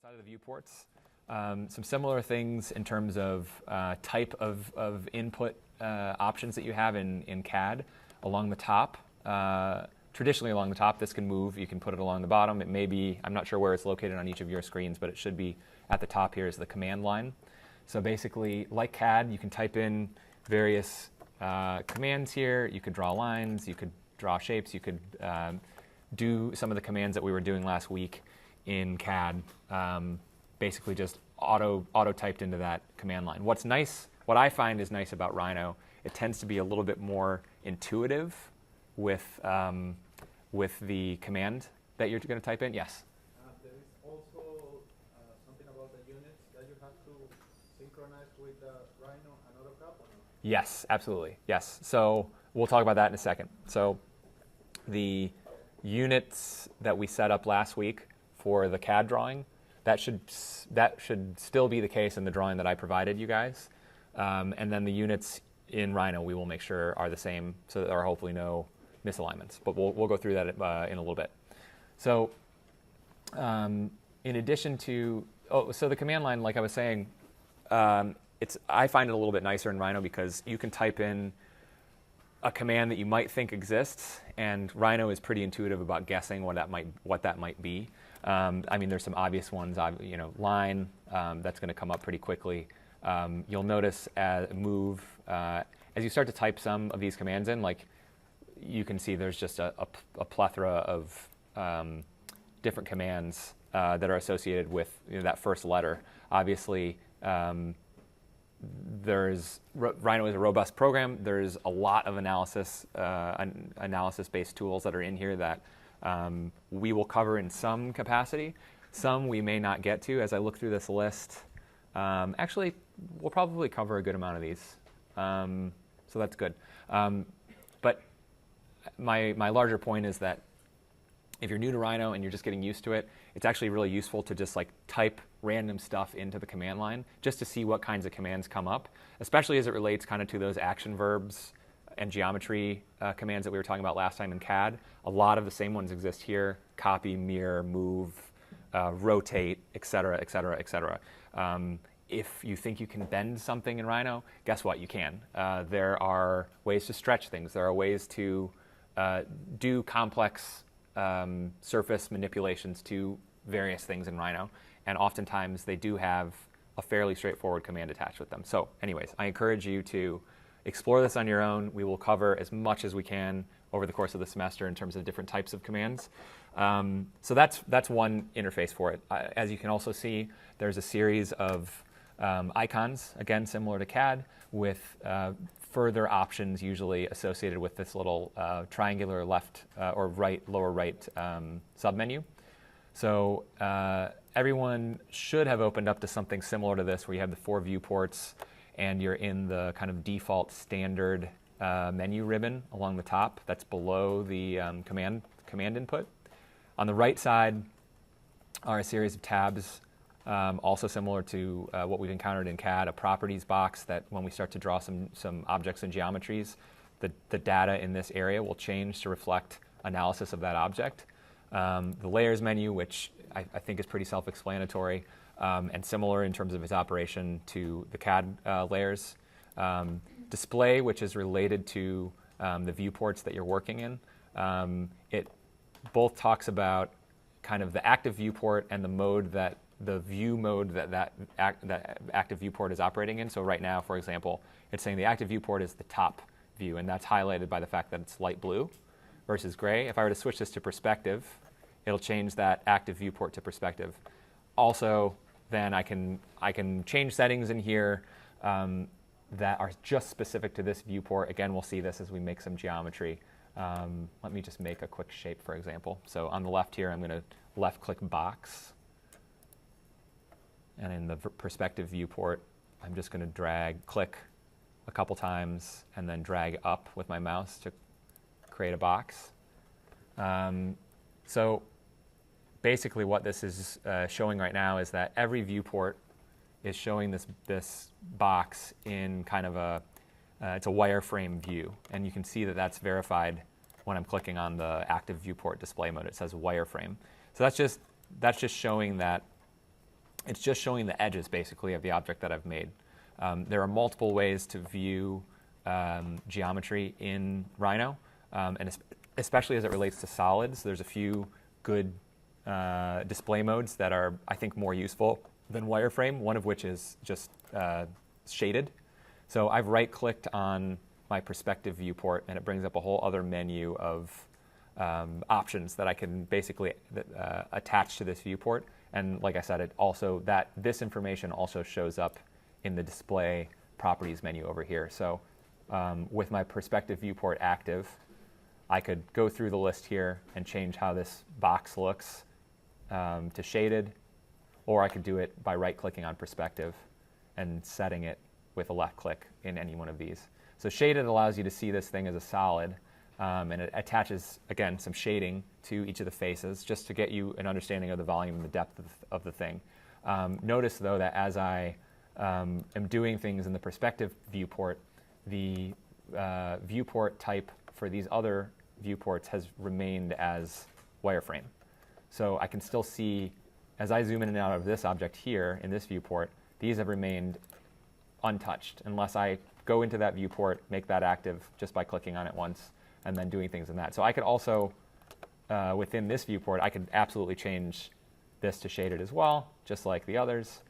outside of the viewports. Some similar things in terms of type of input options that you have in CAD along the top. Traditionally along the top, this can move. You can put it along the bottom. It may be, I'm not sure where it's located on each of your screens, but it should be at the top here is the command line. So basically, like CAD, you can type in various commands here. You could draw lines, you could draw shapes, you could do some of the commands that we were doing last week in CAD, basically just auto typed into that command line. What's nice, what I find is nice about Rhino, it tends to be a little bit more intuitive with the command that you're going to type in. Yes? There is also something about the units that you have to synchronize with the Rhino and AutoCAD or no? Yes, absolutely. Yes. So we'll talk about that in a second. So the units that we set up last week for the CAD drawing, that should still be the case in the drawing that I provided you guys. And then the units in Rhino we will make sure are the same, so that there are hopefully no misalignments. But we'll go through that in a little bit. So in addition to, so the command line, like I was saying, I find it a little bit nicer in Rhino because you can type in a command that you might think exists, and Rhino is pretty intuitive about guessing what that might be. I mean, there's some obvious ones, line, that's going to come up pretty quickly. You'll notice move, as you start to type some of these commands in, like you can see there's just a plethora of different commands that are associated with that first letter. Obviously, Rhino is a robust program. There's a lot of analysis-based tools that are in here that we will cover in some capacity. Some we may not get to as I look through this list. Actually, we'll probably cover a good amount of these, so that's good. But my larger point is that if you're new to Rhino and you're just getting used to it, it's actually really useful to just like type random stuff into the command line just to see what kinds of commands come up, especially as it relates kind of to those action verbs and geometry commands that we were talking about last time in CAD. A lot of the same ones exist here: copy, mirror, move, rotate, etc., etc., etc. If you think you can bend something in Rhino, guess what? You can. There are ways to stretch things. There are ways to do complex surface manipulations to various things in Rhino, and oftentimes they do have a fairly straightforward command attached with them. So anyways, I encourage you to explore this on your own. We will cover as much as we can over the course of the semester in terms of different types of commands. So that's one interface for it. As you can also see, there's a series of icons, again similar to CAD, with further options usually associated with this little triangular left or right, lower right submenu. So everyone should have opened up to something similar to this, where you have the 4 viewports and you're in the kind of default standard menu ribbon along the top that's below the command input. On the right side are a series of tabs, also similar to what we've encountered in CAD, a properties box that when we start to draw some objects and geometries, the data in this area will change to reflect analysis of that object. The layers menu, which I think is pretty self-explanatory and similar in terms of its operation to the CAD layers. Display, which is related to the viewports that you're working in. It both talks about kind of the active viewport and the mode that the view mode that active viewport is operating in. So right now, for example, it's saying the active viewport is the top view, and that's highlighted by the fact that it's light blue versus gray. If I were to switch this to perspective, it'll change that active viewport to perspective. Also, then I can change settings in here that are just specific to this viewport. Again, we'll see this as we make some geometry. Let me just make a quick shape, for example. So on the left here, I'm going to left-click box. And in the perspective viewport, I'm just going to click a couple times, and then drag up with my mouse to create a box. So basically what this is showing right now is that every viewport is showing this box in kind of it's a wireframe view. And you can see that that's verified when I'm clicking on the active viewport display mode. It says wireframe. So that's just showing that It's just showing the edges, basically, of the object that I've made. There are multiple ways to view geometry in Rhino, and especially as it relates to solids. There's a few good display modes that are, I think, more useful than wireframe, one of which is just shaded. So I've right-clicked on my perspective viewport, and it brings up a whole other menu of options that I can basically attach to this viewport. And like I said, this information also shows up in the display properties menu over here. So with my perspective viewport active, I could go through the list here and change how this box looks to shaded, or I could do it by right-clicking on perspective and setting it with a left click in any one of these. So shaded allows you to see this thing as a solid, and it attaches, again, some shading to each of the faces just to get you an understanding of the volume and the depth of the thing. Notice, though, that as I am doing things in the perspective viewport, the viewport type for these other viewports has remained as wireframe. So I can still see, as I zoom in and out of this object here in this viewport, these have remained untouched unless I go into that viewport, make that active just by clicking on it once, and then doing things in that. So I could also, within this viewport, I could absolutely change this to shaded as well, just like the others.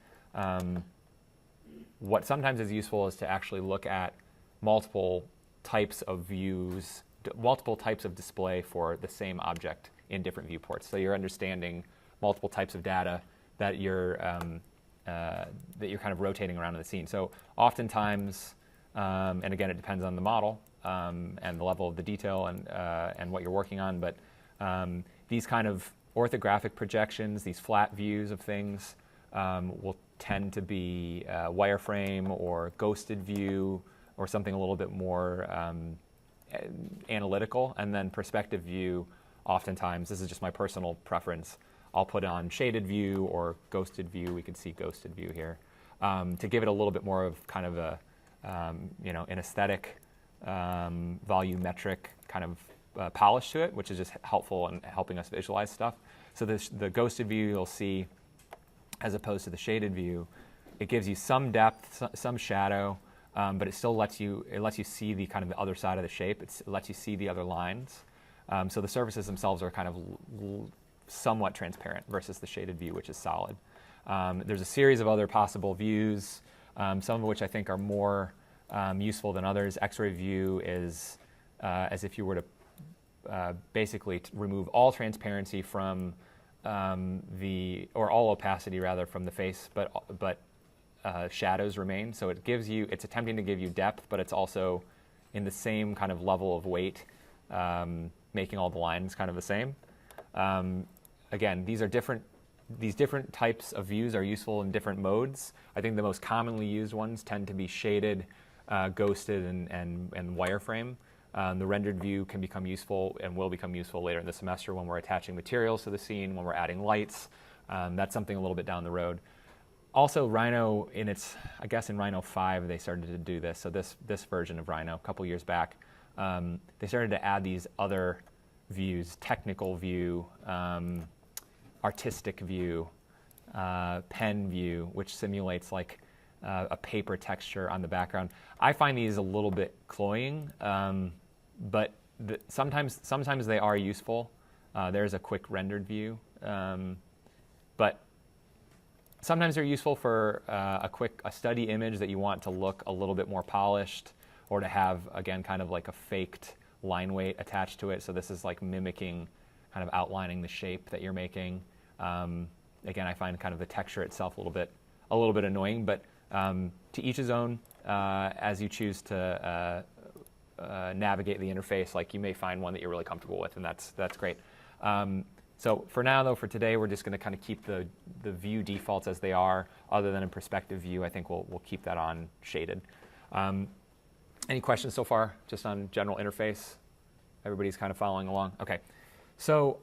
What sometimes is useful is to actually look at multiple types of views, multiple types of display for the same object in different viewports. So you're understanding multiple types of data that you're kind of rotating around in the scene. So oftentimes, and again, it depends on the model and the level of the detail and what you're working on, but these kind of orthographic projections, these flat views of things, will tend to be wireframe or ghosted view or something a little bit more analytical. And then perspective view, oftentimes, this is just my personal preference, I'll put on shaded view or ghosted view. We can see ghosted view here to give it a little bit more of kind of a, an aesthetic, volumetric kind of polish to it, which is just helpful in helping us visualize stuff. So the ghosted view you'll see, as opposed to the shaded view, it gives you some depth, some shadow, but it still lets you see the kind of the other side of the shape. It lets you see the other lines. So the surfaces themselves are kind of somewhat transparent versus the shaded view, which is solid. There's a series of other possible views, some of which I think are more useful than others. X-ray view is as if you were to basically remove all transparency from or all opacity rather from the face, but shadows remain. So it's attempting to give you depth, but it's also in the same kind of level of weight, making all the lines kind of the same. Again, these different types of views are useful in different modes. I think the most commonly used ones tend to be shaded, ghosted, and wireframe. The rendered view can become useful and will become useful later in the semester when we're attaching materials to the scene, when we're adding lights. That's something a little bit down the road. Also, Rhino, in Rhino 5, they started to do this. So this version of Rhino, a couple years back, they started to add these other views: technical view, artistic view, pen view, which simulates like a paper texture on the background. I find these a little bit cloying, but sometimes they are useful. There's a quick rendered view, but sometimes they're useful for a study image that you want to look a little bit more polished, or to have, again, kind of like a faked line weight attached to it. So this is like mimicking, kind of outlining the shape that you're making. Again, I find kind of the texture itself a little bit annoying, but to each his own. As you choose to navigate the interface, like you may find one that you're really comfortable with, and that's great. So for now, though, for today, we're just going to kind of keep the view defaults as they are. Other than in perspective view, I think we'll keep that on shaded. Any questions so far, just on general interface? Everybody's kind of following along? Okay. So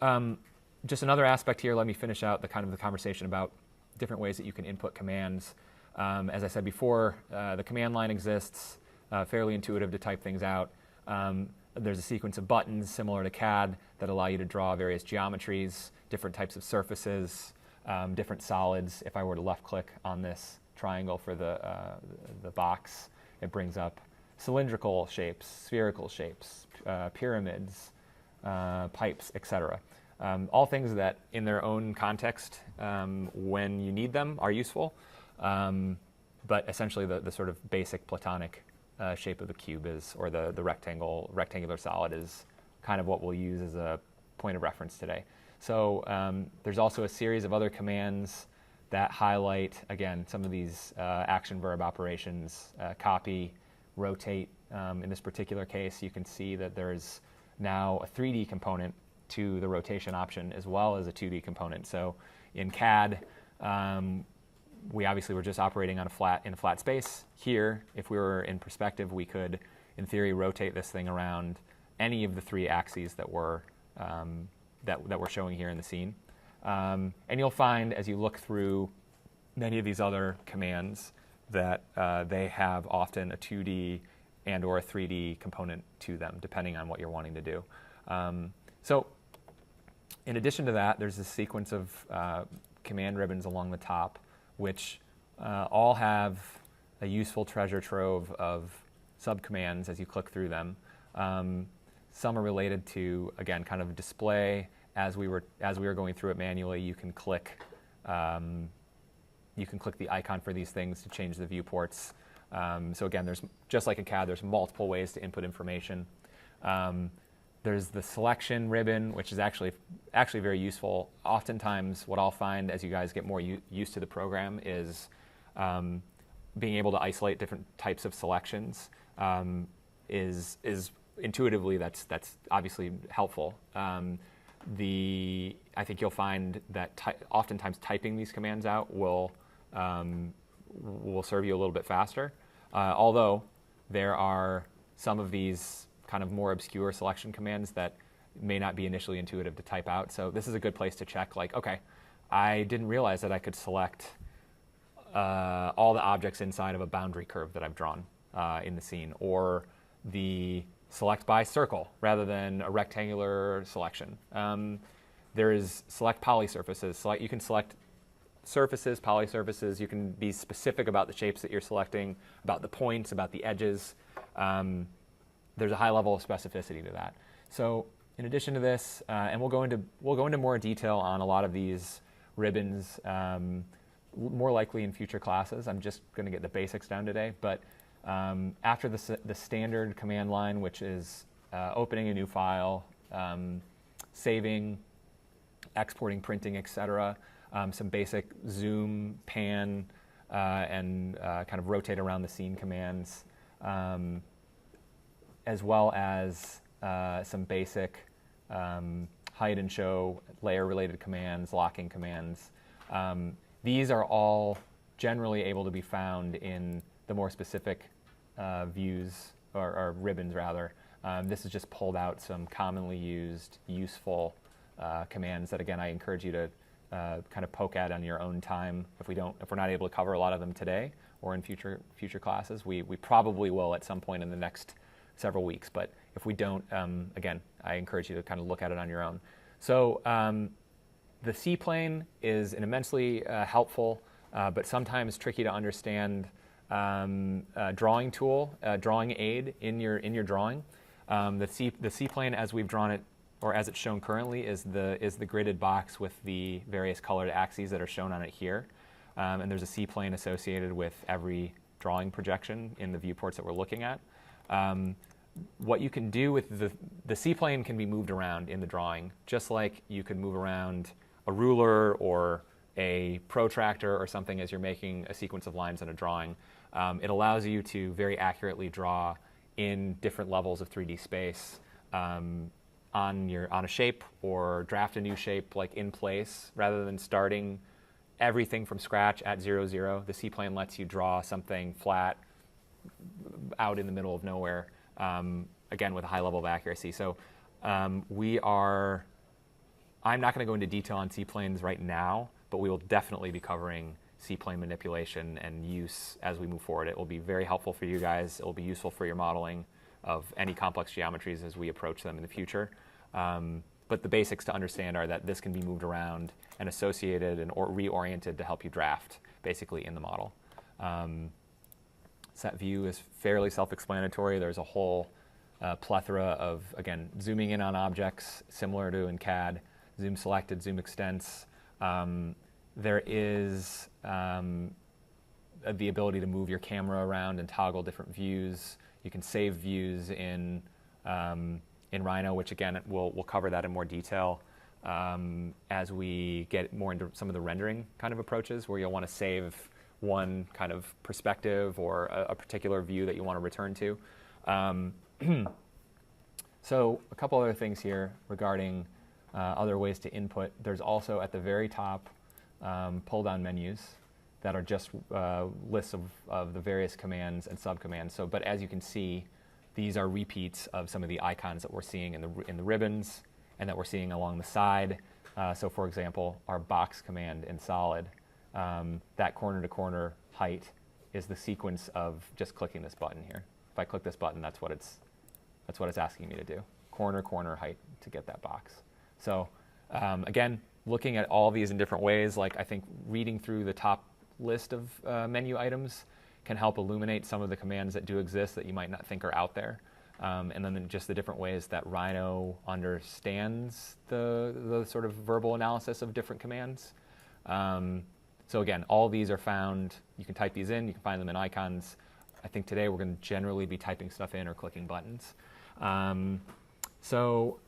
just another aspect here, let me finish out the conversation about different ways that you can input commands. As I said before, the command line exists, fairly intuitive to type things out. There's a sequence of buttons similar to CAD that allow you to draw various geometries, different types of surfaces. different solids. If I were to left click on this triangle for the box, it brings up cylindrical shapes, spherical shapes, pyramids, pipes, etc. All things that in their own context, when you need them, are useful. But essentially the sort of basic Platonic shape of the cube is, or the rectangular solid is kind of what we'll use as a point of reference today. So there's also a series of other commands that highlight, again, some of these action verb operations, copy, rotate. In this particular case, you can see that there's now a 3D component to the rotation option as well as a 2D component. So in CAD, we obviously were just operating on in a flat space. Here, if we were in perspective, we could, in theory, rotate this thing around any of the 3 axes that we're showing here in the scene. And you'll find as you look through many of these other commands that they have often a 2D and or a 3D component to them, depending on what you're wanting to do. So in addition to that, there's a sequence of command ribbons along the top, which all have a useful treasure trove of subcommands as you click through them. Some are related to, again, kind of display. As we were going through it manually, you can click the icon for these things to change the viewports. So again, there's, just like in CAD, there's multiple ways to input information. There's the selection ribbon, which is actually very useful. Oftentimes, what I'll find as you guys get more used to the program is being able to isolate different types of selections. Is intuitively that's obviously helpful. I think you'll find that oftentimes typing these commands out will serve you a little bit faster. Although there are some of these kind of more obscure selection commands that may not be initially intuitive to type out. So this is a good place to check, like, okay, I didn't realize that I could select all the objects inside of a boundary curve that I've drawn in the scene, or the select by circle rather than a rectangular selection. There is select polysurfaces. You can select surfaces, polysurfaces. You can be specific about the shapes that you're selecting, about the points, about the edges. There's a high level of specificity to that. So in addition to this, and we'll go into more detail on a lot of these ribbons, more likely in future classes. I'm just going to get the basics down today. But after the standard command line, which is opening a new file, saving, exporting, printing, etc., some basic zoom, pan, and kind of rotate around the scene commands, as well as some basic hide and show, layer-related commands, locking commands. These are all generally able to be found in the more specific views, or ribbons rather. This is just pulled out some commonly used, useful commands that, again, I encourage you to kind of poke at on your own time. If we're not able to cover a lot of them today or in future classes, we probably will at some point in the next several weeks. But if we don't, again, I encourage you to kind of look at it on your own. So the C-plane is an immensely helpful, but sometimes tricky to understand drawing tool, drawing aid in your drawing. The C-plane, as we've drawn it, or as it's shown currently, is the gridded box with the various colored axes that are shown on it here. And there's a C-plane associated with every drawing projection in the viewports that we're looking at. What you can do with the C-plane can be moved around in the drawing, just like you could move around a ruler or a protractor or something as you're making a sequence of lines in a drawing. It allows you to very accurately draw in different levels of 3D space on a shape, or draft a new shape like in place, rather than starting everything from scratch at 0, 0. The C-plane lets you draw something flat out in the middle of nowhere, again with a high level of accuracy. So I'm not going to go into detail on C-planes right now, but we will definitely be covering C-plane manipulation and use as we move forward. It will be very helpful for you guys. It will be useful for your modeling of any complex geometries as we approach them in the future. But but the basics to understand are that this can be moved around and associated and or reoriented to help you draft basically in the model. Set view is fairly self-explanatory. There's a whole plethora of, again, zooming in on objects similar to in CAD, zoom selected, zoom extents. There is the ability to move your camera around and toggle different views. You can save views in Rhino, which again, we'll cover that in more detail as we get more into some of the rendering kind of approaches, where you'll want to save one kind of perspective or a particular view that you want to return to. So a couple other things here regarding other ways to input. There's also at the very top pull-down menus that are just lists of the various commands and subcommands. So, but as you can see, these are repeats of some of the icons that we're seeing in the ribbons and that we're seeing along the side. So for example, our box command in Solid, that corner-to-corner height is the sequence of just clicking this button here. If I click this button, that's what it's asking me to do. Corner height to get that box. So again, looking at all these in different ways, like I think reading through the top list of menu items can help illuminate some of the commands that do exist that you might not think are out there. And then just the different ways that Rhino understands the sort of verbal analysis of different commands. So again, all these are found, you can type these in, you can find them in icons. I think today we're going to generally be typing stuff in or clicking buttons. So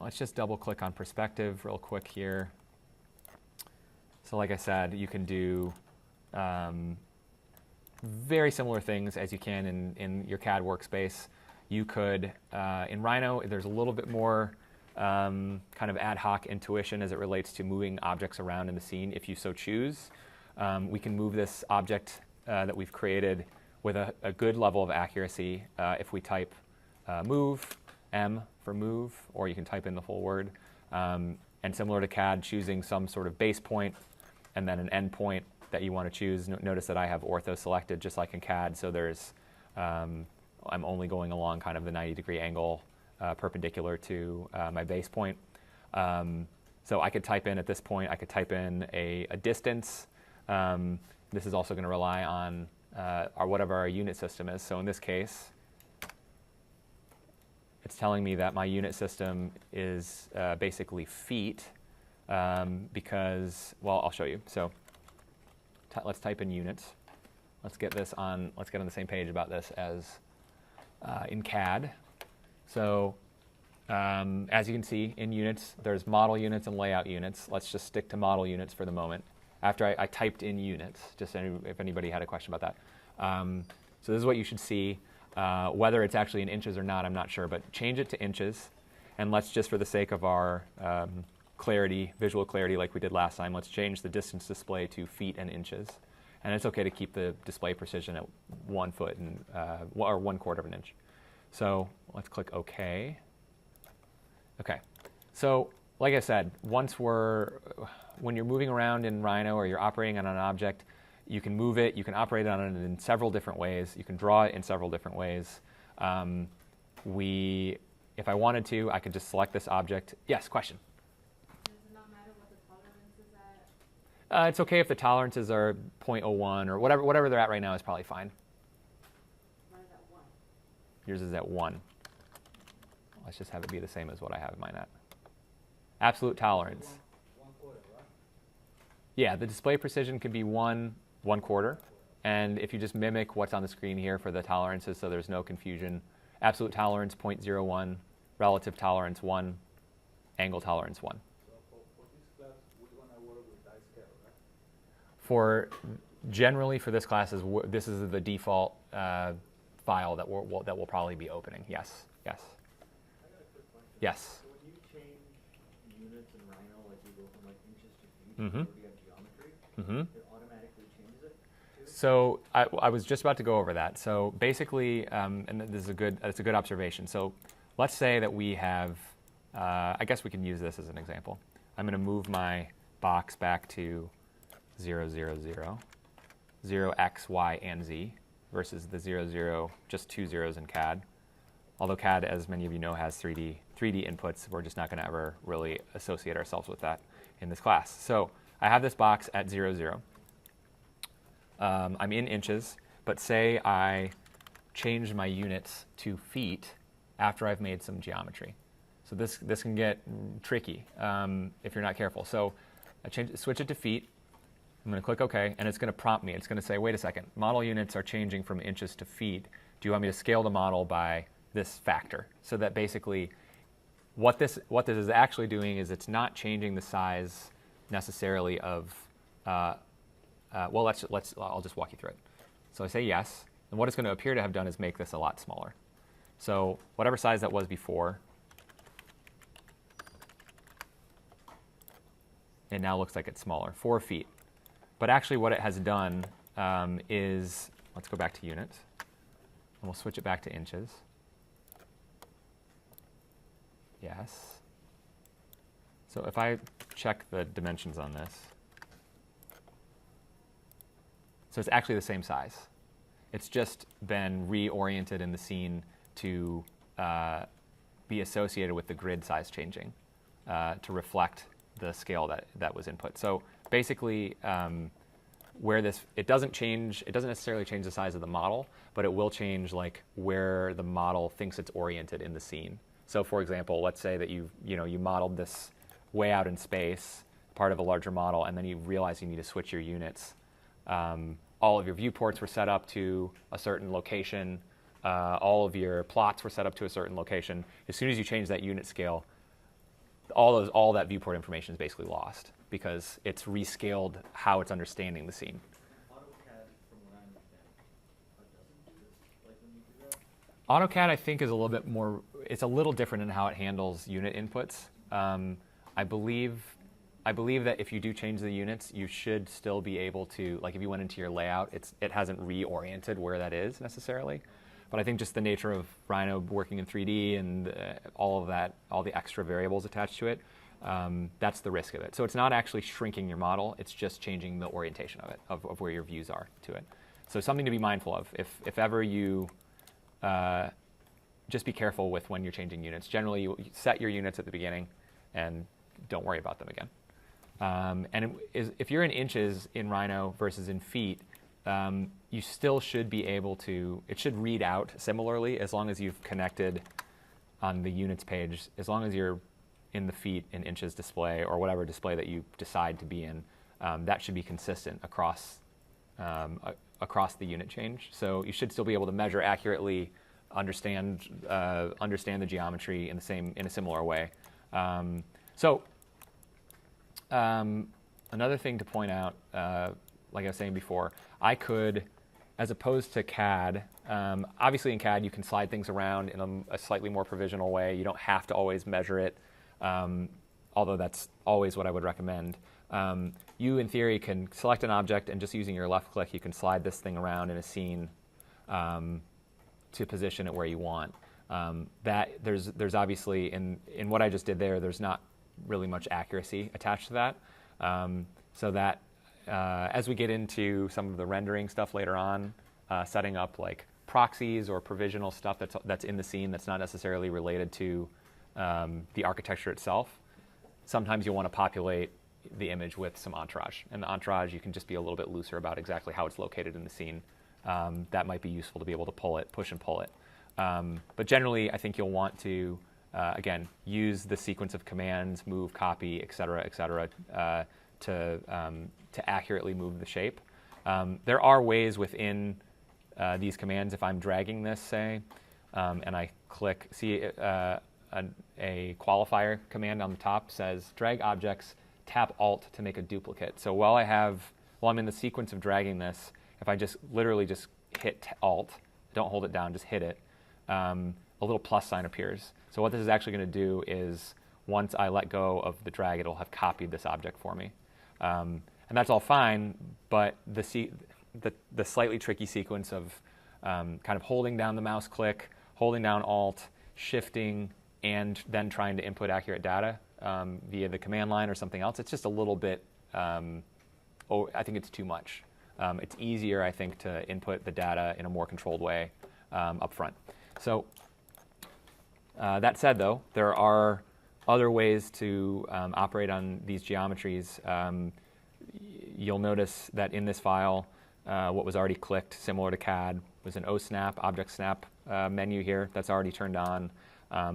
let's just double click on perspective real quick here. So like I said, you can do very similar things as you can in your CAD workspace. You could, in Rhino, there's a little bit more kind of ad hoc intuition as it relates to moving objects around in the scene if you so choose. We can move this object that we've created with a good level of accuracy if we type move, M for move, or you can type in the full word. And similar to CAD, choosing some sort of base point and then an end point that you want to choose. Notice that I have ortho selected just like in CAD, so there's I'm only going along kind of the 90-degree angle perpendicular to my base point. So I could type in at this point, I could type in a distance. This is also going to rely on whatever our unit system is. So in this case, it's telling me that my unit system is basically feet because, well, I'll show you. So let's type in units. Let's get on the same page about this as in CAD. So as you can see in units, there's model units and layout units. Let's just stick to model units for the moment. After I typed in units, just if anybody had a question about that. So this is what you should see. Whether it's actually in inches or not, I'm not sure, but change it to inches. And let's just, for the sake of our clarity, visual clarity like we did last time, let's change the distance display to feet and inches. And it's okay to keep the display precision at 1 foot and, or 1/4 of an inch. So let's click OK. Okay. So like I said, when you're moving around in Rhino or you're operating on an object, you can move it, you can operate on it in several different ways, you can draw it in several different ways. If I wanted to, I could just select this object. Yes, question? Does it not matter what the tolerance is at? It's okay if the tolerances are 0.01 or whatever they're at right now is probably fine. Mine is at 1. Yours is at 1. Let's just have it be the same as what I have mine at. Absolute tolerance. 1/4, right? Yeah, the display precision can be 1/4. And if you just mimic what's on the screen here for the tolerances so there's no confusion, absolute tolerance 0.01, relative tolerance 1, angle tolerance 1. So for this class, we're going to work with die scale, right? Generally for this class, this is the default file that we'll probably be opening. Yes. I got a quick question. Yes. So when you change units in Rhino, like you go from like inches to feet, Mm-hmm. or you have geometry, Mm-hmm. it automatically changes it too? So I was just about to go over that. So basically, and this is it's a good observation. So let's say that we have, I guess we can use this as an example. I'm going to move my box back to 0, 0, 0, 0, x, y, and z versus the 0, 0, just 2 zeros in CAD. Although CAD, as many of you know, has 3D inputs, we're just not going to ever really associate ourselves with that in this class. So I have this box at 0, 0. I'm in inches, but say I change my units to feet after I've made some geometry. So this can get tricky if you're not careful. So I switch it to feet. I'm going to click OK, and it's going to prompt me. It's going to say, wait a second, model units are changing from inches to feet. Do you want me to scale the model by this factor? So that basically what this is actually doing is it's not changing the size necessarily of, well, I'll just walk you through it. So I say yes, and what it's going to appear to have done is make this a lot smaller. So whatever size that was before, it now looks like it's smaller, 4 feet. But actually what it has done is, let's go back to units, and we'll switch it back to inches. Yes. So if I check the dimensions on this, so it's actually the same size. It's just been reoriented in the scene to be associated with the grid size changing to reflect the scale that was input. So basically, where it doesn't necessarily change the size of the model, but it will change like where the model thinks it's oriented in the scene. So for example, let's say that you modeled this way out in space, part of a larger model, and then you realize you need to switch your units. All of your viewports were set up to a certain location. All of your plots were set up to a certain location. As soon as you change that unit scale, all that viewport information is basically lost because it's rescaled how it's understanding the scene. AutoCAD, from what I understand, doesn't do this, like when you do that? AutoCAD, I think, is a little bit more, it's a little different in how it handles unit inputs. I believe that if you do change the units, you should still be able to, like if you went into your layout, it hasn't reoriented where that is necessarily. But I think just the nature of Rhino working in 3D and all of that, all the extra variables attached to it, that's the risk of it. So it's not actually shrinking your model, it's just changing the orientation of it, of where your views are to it. So something to be mindful of. If ever you, just be careful with when you're changing units. Generally, you set your units at the beginning and don't worry about them again. If you're in inches in Rhino versus in feet, you still should be able to, it should read out similarly as long as you've connected on the units page, as long as you're in the feet in inches display or whatever display that you decide to be in, that should be consistent across the unit change. So you should still be able to measure accurately, understand the geometry in a similar way. Another thing to point out, like I was saying before, I could, as opposed to CAD, obviously in CAD you can slide things around in a slightly more provisional way. You don't have to always measure it, although that's always what I would recommend. You, in theory, can select an object and just using your left click, you can slide this thing around in a scene to position it where you want. There's obviously, in what I just did there's not really much accuracy attached to that. So that as we get into some of the rendering stuff later on, setting up like proxies or provisional stuff that's in the scene that's not necessarily related to the architecture itself, sometimes you'll want to populate the image with some entourage. And the entourage, you can just be a little bit looser about exactly how it's located in the scene. That might be useful to be able to push and pull it. But generally, I think you'll want to, again, use the sequence of commands, move, copy, et cetera, to accurately move the shape. There are ways within these commands, if I'm dragging this, say, and I click, see a qualifier command on the top says drag objects, tap Alt to make a duplicate. So while I'm in the sequence of dragging this, if I just literally just hit Alt, don't hold it down, just hit it, a little plus sign appears. So what this is actually going to do is once I let go of the drag, it'll have copied this object for me. And that's all fine, but the slightly tricky sequence of kind of holding down the mouse click, holding down Alt, shifting, and then trying to input accurate data via the command line or something else, it's just a little bit, I think it's too much. It's easier, I think, to input the data in a more controlled way up front. So That said, though, there are other ways to operate on these geometries. You'll notice that in this file, what was already clicked, similar to CAD, was an OSnap, object snap menu here that's already turned on.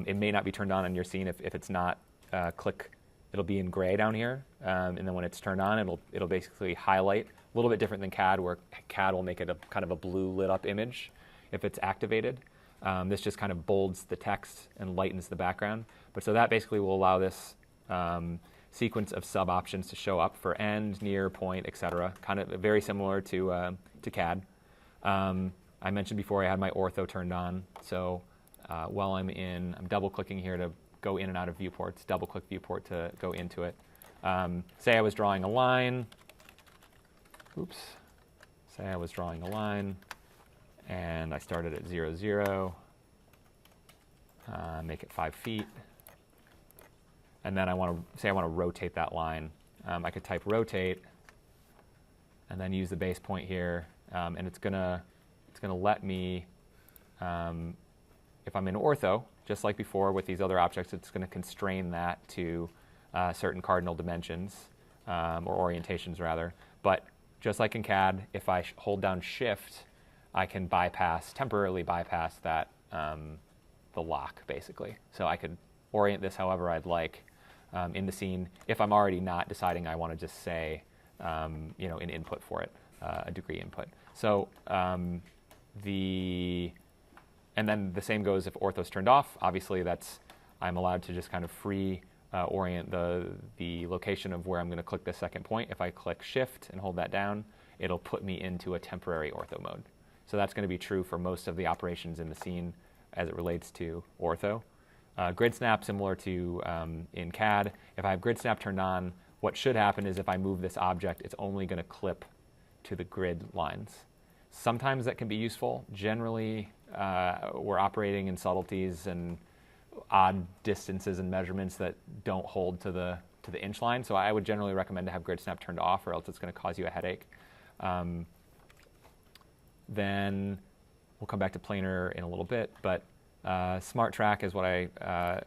It may not be turned on your scene. If it's not, click, it'll be in gray down here. And then when it's turned on, it'll basically highlight, a little bit different than CAD, where CAD will make it a kind of a blue lit up image if it's activated. This just kind of bolds the text and lightens the background. But so that basically will allow this sequence of sub options to show up for end, near, point, etc. Kind of very similar to CAD. I mentioned before I had my ortho turned on. So while I'm double clicking here to go in and out of viewports, double click viewport to go into it. Say I was drawing a line. Oops. Say I was drawing a line and I started at 0, 0. Make it 5 feet. And then I want to rotate that line. I could type rotate and then use the base point here, and it's gonna let me, if I'm in ortho, just like before with these other objects, it's going to constrain that to certain cardinal dimensions or orientations rather. But just like in CAD, if I hold down Shift, I can temporarily bypass that the lock basically. So I could orient this however I'd like in the scene if I'm already not deciding I want to just say an input for it, a degree input. So and then the same goes if ortho's turned off. Obviously I'm allowed to just kind of free orient the location of where I'm going to click the second point. If I click Shift and hold that down, it'll put me into a temporary ortho mode. So that's going to be true for most of the operations in the scene as it relates to ortho. Grid snap, similar to in CAD. If I have grid snap turned on, what should happen is if I move this object, it's only going to clip to the grid lines. Sometimes that can be useful. Generally, we're operating in subtleties and odd distances and measurements that don't hold to the inch line. So I would generally recommend to have grid snap turned off, or else it's going to cause you a headache. Then we'll come back to planar in a little bit, but smart track is what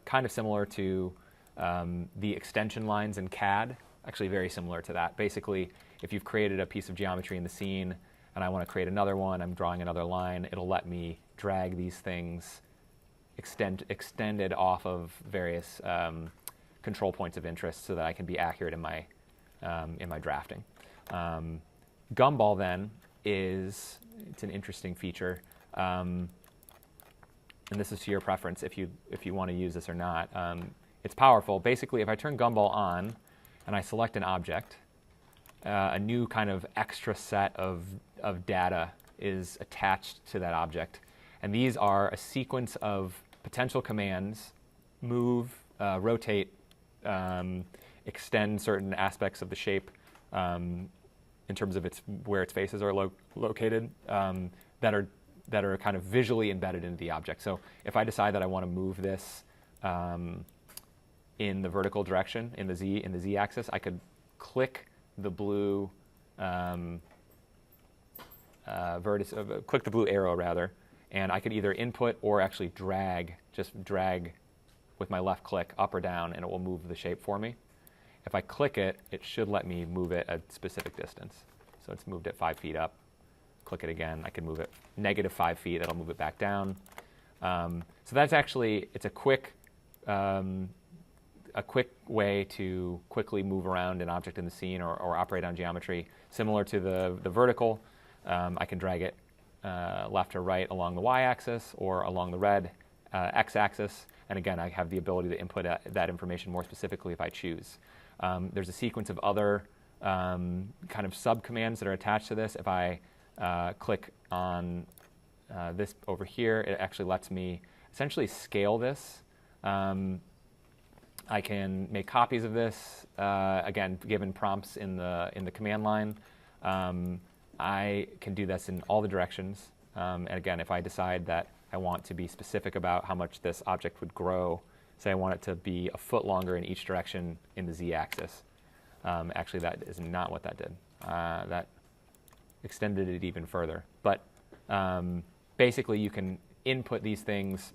kind of similar to the extension lines in CAD, actually very similar to that. Basically, if you've created a piece of geometry in the scene and I want to create another one, I'm drawing another line, it'll let me drag these things extended off of various control points of interest so that I can be accurate in my drafting. Gumball then it's an interesting feature. And this is to your preference if you want to use this or not. It's powerful. Basically, if I turn Gumball on and I select an object, a new kind of extra set of data is attached to that object. And these are a sequence of potential commands: move, rotate, extend certain aspects of the shape in terms of where its faces are located, that are kind of visually embedded into the object. So if I decide that I want to move this in the vertical direction, in the z axis, I could click the blue click the blue arrow rather, and I could either input or actually just drag with my left click up or down, and it will move the shape for me. If I click it, it should let me move it a specific distance. So it's moved it 5 feet up. Click it again, I can move it -5 feet, that'll move it back down. So that's actually, it's a quick way to quickly move around an object in the scene or operate on geometry. Similar to the vertical, I can drag it left or right along the y-axis or along the red x-axis. And again, I have the ability to input that information more specifically if I choose. There's a sequence of other kind of sub-commands that are attached to this. If I click on this over here, it actually lets me essentially scale this. I can make copies of this, again, given prompts in the command line. I can do this in all the directions. And again, if I decide that I want to be specific about how much this object would grow, say I want it to be a foot longer in each direction in the z-axis. Actually, that is not what that did. That extended it even further. But basically, you can input these things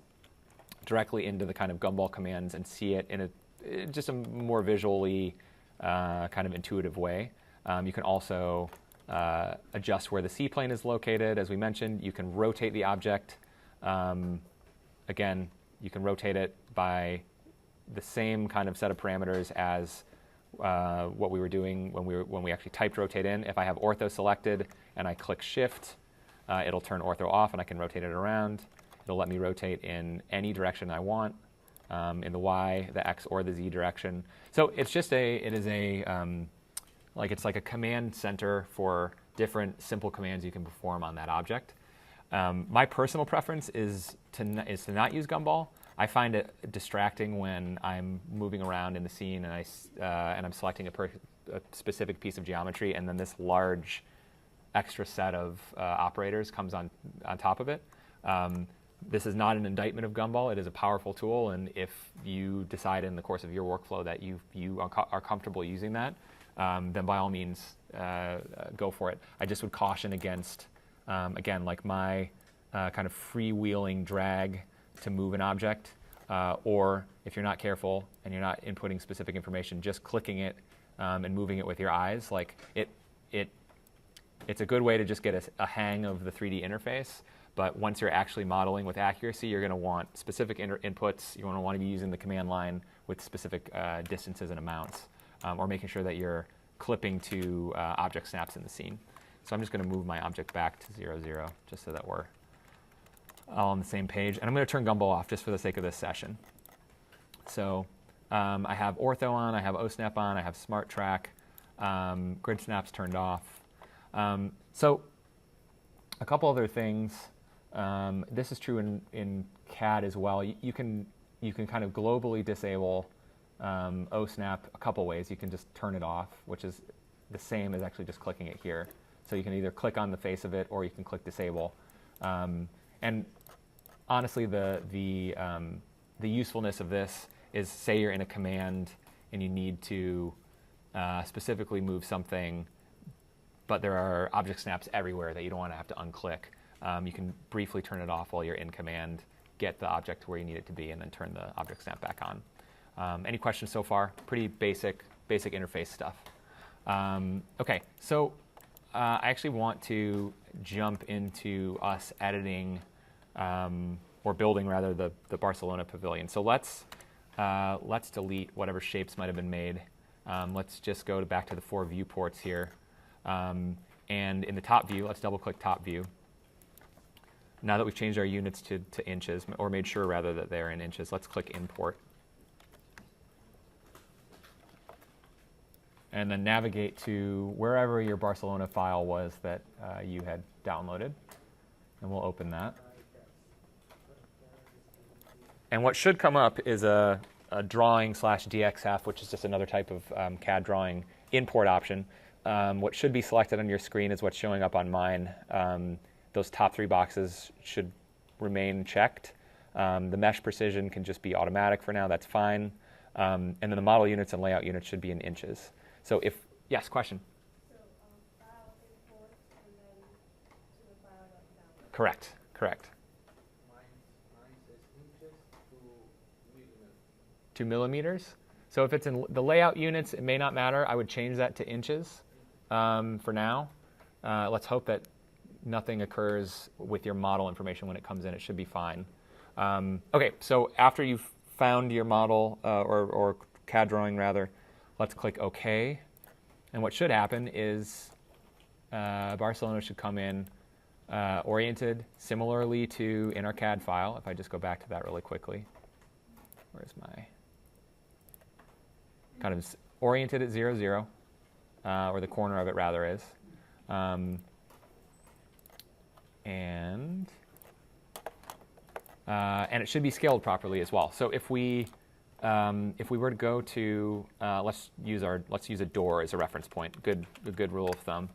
directly into the kind of gumball commands and see it in just a more visually kind of intuitive way. You can also adjust where the C-plane is located. As we mentioned, you can rotate the object. Again, you can rotate it by the same kind of set of parameters as what we were doing when we actually typed rotate in. If I have ortho selected and I click shift, it'll turn ortho off and I can rotate it around. It'll let me rotate in any direction I want, in the Y, the X, or the Z direction. So it's just it's like a command center for different simple commands you can perform on that object. My personal preference is to not use gumball. I find it distracting when I'm moving around in the scene and I'm selecting a specific piece of geometry, and then this large extra set of operators comes on top of it. This is not an indictment of gumball. It is a powerful tool, and if you decide in the course of your workflow that you are comfortable using that, then by all means go for it. I just would caution against, again, like my kind of freewheeling drag to move an object, or if you're not careful and you're not inputting specific information, just clicking it and moving it with your eyes. Like it's a good way to just get a hang of the 3D interface. But once you're actually modeling with accuracy, you're going to want specific inputs. You're going to want to be using the command line with specific distances and amounts, or making sure that you're clipping to object snaps in the scene. So I'm just going to move my object back to 0, 0, just so that we're all on the same page. And I'm going to turn gumball off just for the sake of this session. So I have ortho on, I have OSnap on, I have smart track, grid snaps turned off. So a couple other things. This is true in CAD as well. You can kind of globally disable OSnap a couple ways. You can just turn it off, which is the same as actually just clicking it here. So you can either click on the face of it or you can click disable. And honestly, the usefulness of this is, say you're in a command and you need to specifically move something, but there are object snaps everywhere that you don't want to have to unclick. You can briefly turn it off while you're in command, get the object to where you need it to be, and then turn the object snap back on. Any questions so far? Pretty basic interface stuff. Okay, so I actually want to jump into us editing, or building rather, the Barcelona pavilion. So let's delete whatever shapes might have been made. Let's just go back to the 4 viewports here. And in the top view, let's double click top view. Now that we've changed our units to inches, or made sure rather that they're in inches, let's click import. And then navigate to wherever your Barcelona file was that you had downloaded. And we'll open that. And what should come up is a drawing/DXF, which is just another type of CAD drawing import option. What should be selected on your screen is what's showing up on mine. Those top 3 boxes should remain checked. The mesh precision can just be automatic for now. That's fine. And then the model units and layout units should be in inches. So yes, question? So file import and then to the file download. Correct. Mine says inches to millimeters. 2 millimeters. So if it's in the layout units, it may not matter. I would change that to inches for now. Let's hope that nothing occurs with your model information when it comes in. It should be fine. Okay, so after you've found your model, or CAD drawing rather, let's click OK. And what should happen is Barcelona should come in oriented similarly to in our CAD file. If I just go back to that really quickly. Where's my... kind of oriented at 0, 0, or the corner of it rather is. And it should be scaled properly as well. So if we were to go to let's use a door as a reference point. A good rule of thumb.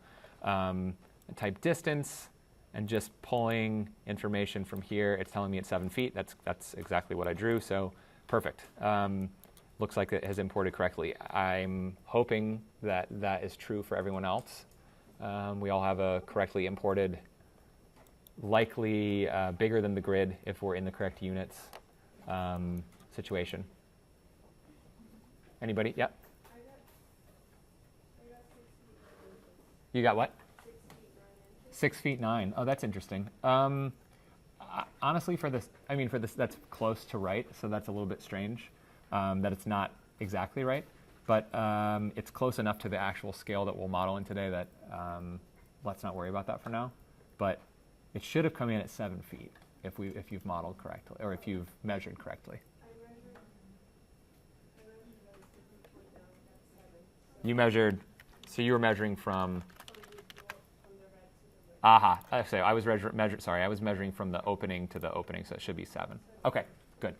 Type distance and just pulling information from here. It's telling me it's 7 feet. That's exactly what I drew. So perfect. Looks like it has imported correctly. I'm hoping that that is true for everyone else. We all have a correctly imported, likely bigger than the grid if we're in the correct units, situation. Anybody? Yep. I got 6 feet 9 inches. You got what? 6 feet 9 inches. 6 feet 9. Oh, that's interesting. Honestly, for this, that's close to right, so that's a little bit strange that it's not exactly right, but it's close enough to the actual scale that we'll model in today that let's not worry about that for now. But it should have come in at 7 feet if you've modeled correctly, or if you've measured correctly. I measured a different point down at 7. So You measured, so you were measuring from. from the red to the red. Aha. Sorry, I was measuring from the opening to the opening, so it should be 7. Okay. Good.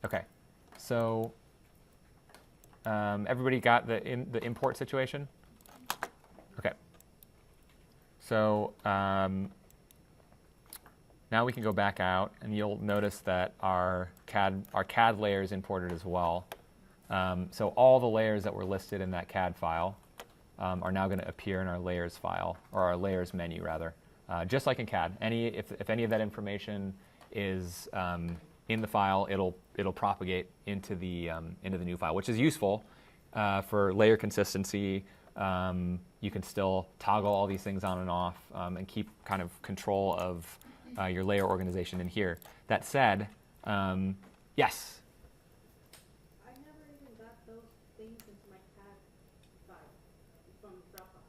Okay. So everybody got the import situation? Okay. So now we can go back out, and you'll notice that our CAD layer is imported as well. So all the layers that were listed in that CAD file are now going to appear in our layers file, or our layers menu rather, just like in CAD. If any of that information is in the file, it'll propagate into the new file, which is useful for layer consistency. You can still toggle all these things on and off and keep kind of control of your layer organization in here. That said, yes. I never even got those things into my CAD file from Dropbox.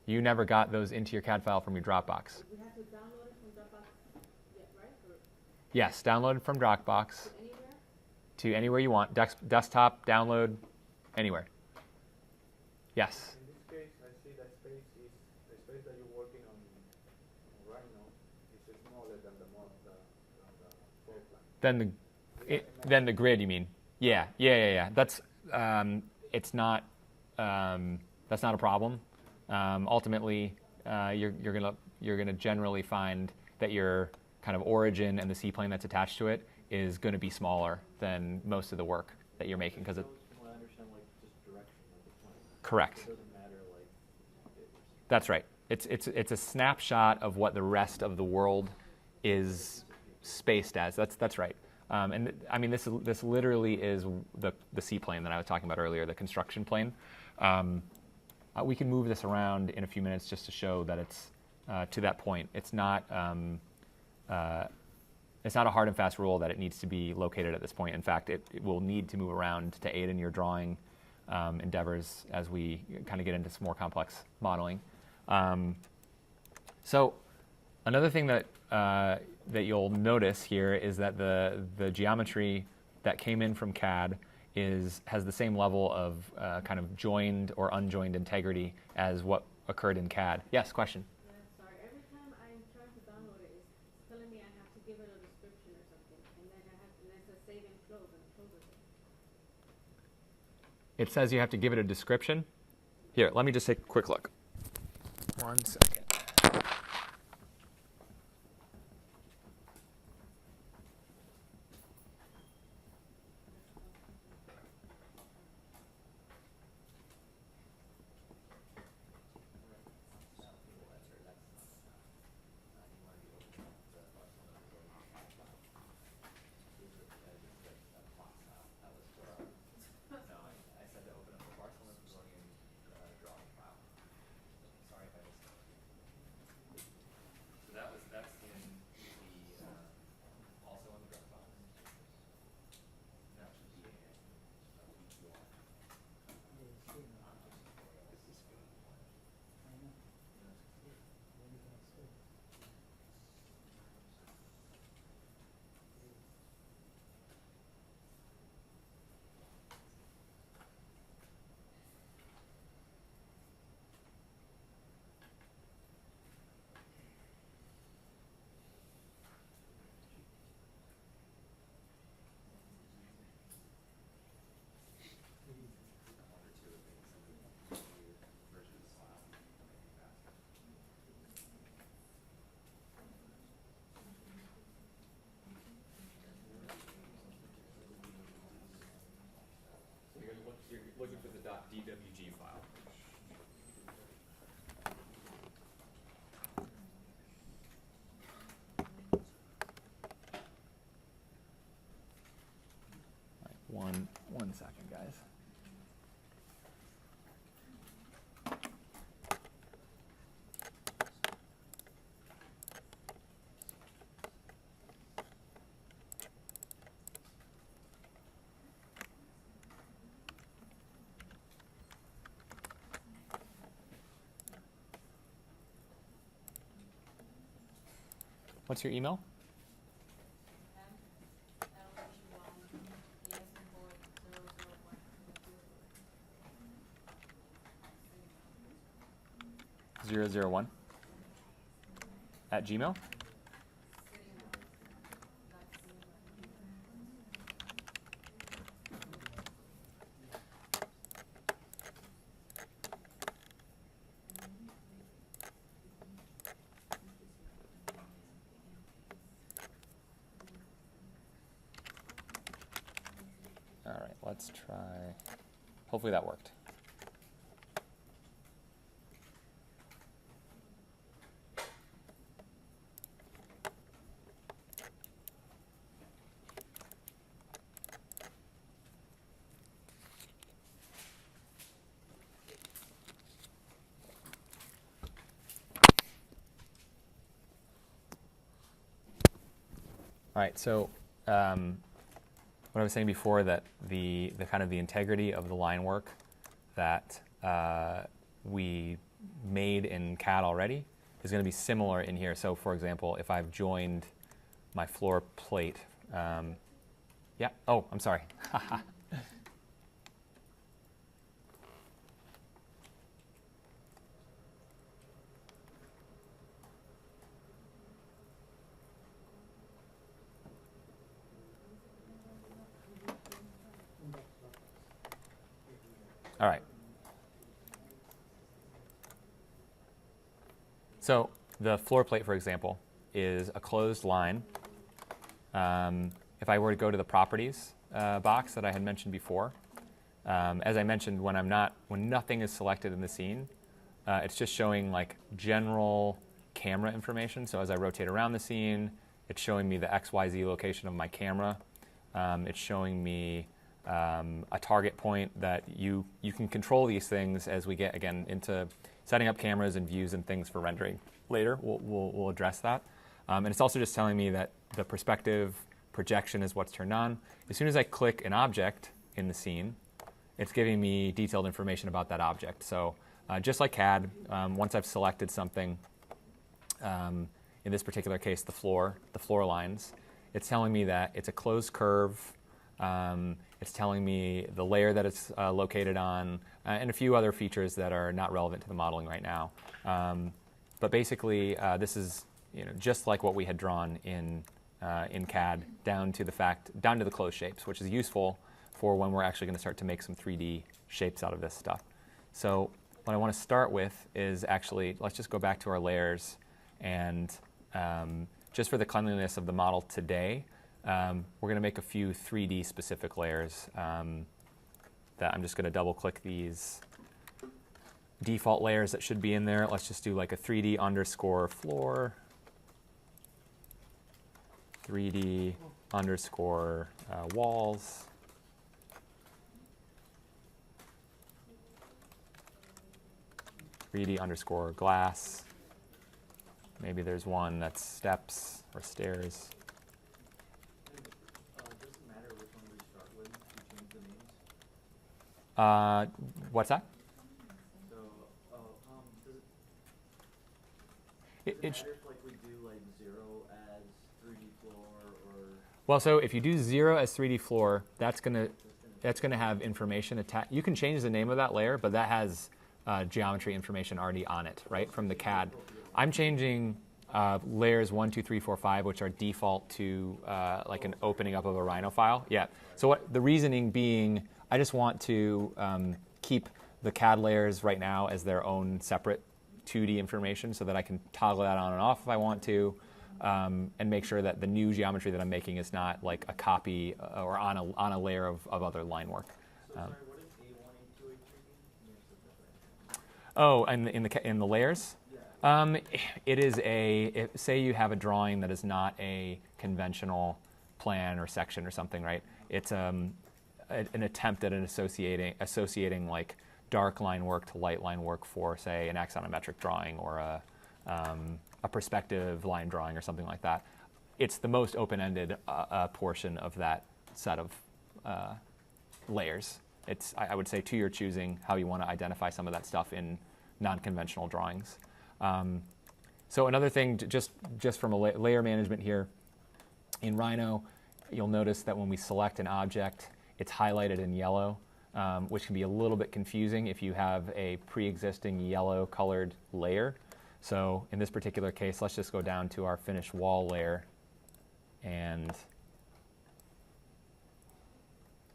You never got those into your CAD file from your Dropbox. We had to download it from Dropbox, right? Or Yes, download from Dropbox anywhere? to anywhere you want. Desktop, download, anywhere. Yes. In this case, I see that space is the space that you're working on Rhino is smaller than the floor plan. Then the grid, you mean? Yeah. That's it's not that's not a problem. Ultimately, you're gonna generally find that your kind of origin and the C-plane that's attached to it is going to be smaller than most of the work that you're making because it. From what I understand, like just direction of the plane. Correct. It doesn't matter like. That's right. It's a snapshot of what the rest of the world is spaced as. That's right. And I mean, this literally is the C-plane that I was talking about earlier, the construction plane. We can move this around in a few minutes just to show that it's to that point. It's not a hard and fast rule that it needs to be located at this point. In fact, it will need to move around to aid in your drawing endeavors as we kind of get into some more complex modeling. So another thing that you'll notice here is that the geometry that came in from CAD has the same level of kind of joined or unjoined integrity as what occurred in CAD. Yes, question? Yeah, sorry. Every time I'm trying to download it, it's telling me I have to give it a description or something, and then it says save and close, and it closes it. It says you have to give it a description. Here, let me just take a quick look. 1 second. You're looking for the .dwg file. What's your email? .001 at Gmail. All right, let's try. Hopefully that worked. All right, so what I was saying before, that the kind of the integrity of the line work that we made in CAD already is going to be similar in here. So for example, if I've joined my floor plate, yeah, oh, I'm sorry. All right. So the floor plate, for example, is a closed line. If I were to go to the properties box that I had mentioned before, as I mentioned, when nothing is selected in the scene, it's just showing like general camera information. So as I rotate around the scene, it's showing me the XYZ location of my camera. It's showing me a target point that you can control these things as we get, again, into setting up cameras and views and things for rendering later. We'll address that. And it's also just telling me that the perspective projection is what's turned on. As soon as I click an object in the scene, it's giving me detailed information about that object. So just like CAD, once I've selected something, in this particular case, the floor lines, it's telling me that it's a closed curve. It's telling me the layer that it's located on, and a few other features that are not relevant to the modeling right now. But basically, this is just like what we had drawn in CAD, down to the closed shapes, which is useful for when we're actually going to start to make some 3D shapes out of this stuff. So what I want to start with is actually, let's just go back to our layers, and just for the cleanliness of the model today, we're going to make a few 3D specific layers that I'm just going to double click these default layers that should be in there. Let's just do like a 3D underscore floor, 3D underscore walls, .3D underscore glass. Maybe there's one that's steps or stairs. Does it matter which one we start with to change the names? What's that? So, does It it matter if like we do like 0 as 3D floor or? Well, so if you do 0 as 3D floor, that's gonna have information attached. You can change the name of that layer, but that has geometry information already on it, right, from the CAD. I'm changing layers 1, 2, 3, 4, 5, which are default to like an opening up of a Rhino file. Yeah. So the reasoning being, I just want to keep the CAD layers right now as their own separate 2D information, so that I can toggle that on and off if I want to, and make sure that the new geometry that I'm making is not like a copy or on a layer of other line work. So sorry, what is A1, A2, A3? Oh, and in the layers. It is say you have a drawing that is not a conventional plan or section or something, right? It's an attempt at associating like dark line work to light line work for, say, an axonometric drawing or a perspective line drawing or something like that. It's the most open-ended portion of that set of layers. It's, I would say, to your choosing how you want to identify some of that stuff in non-conventional drawings. So another thing, just from a layer management here, in Rhino, you'll notice that when we select an object, it's highlighted in yellow, which can be a little bit confusing if you have a pre-existing yellow colored layer. So in this particular case, let's just go down to our finished wall layer and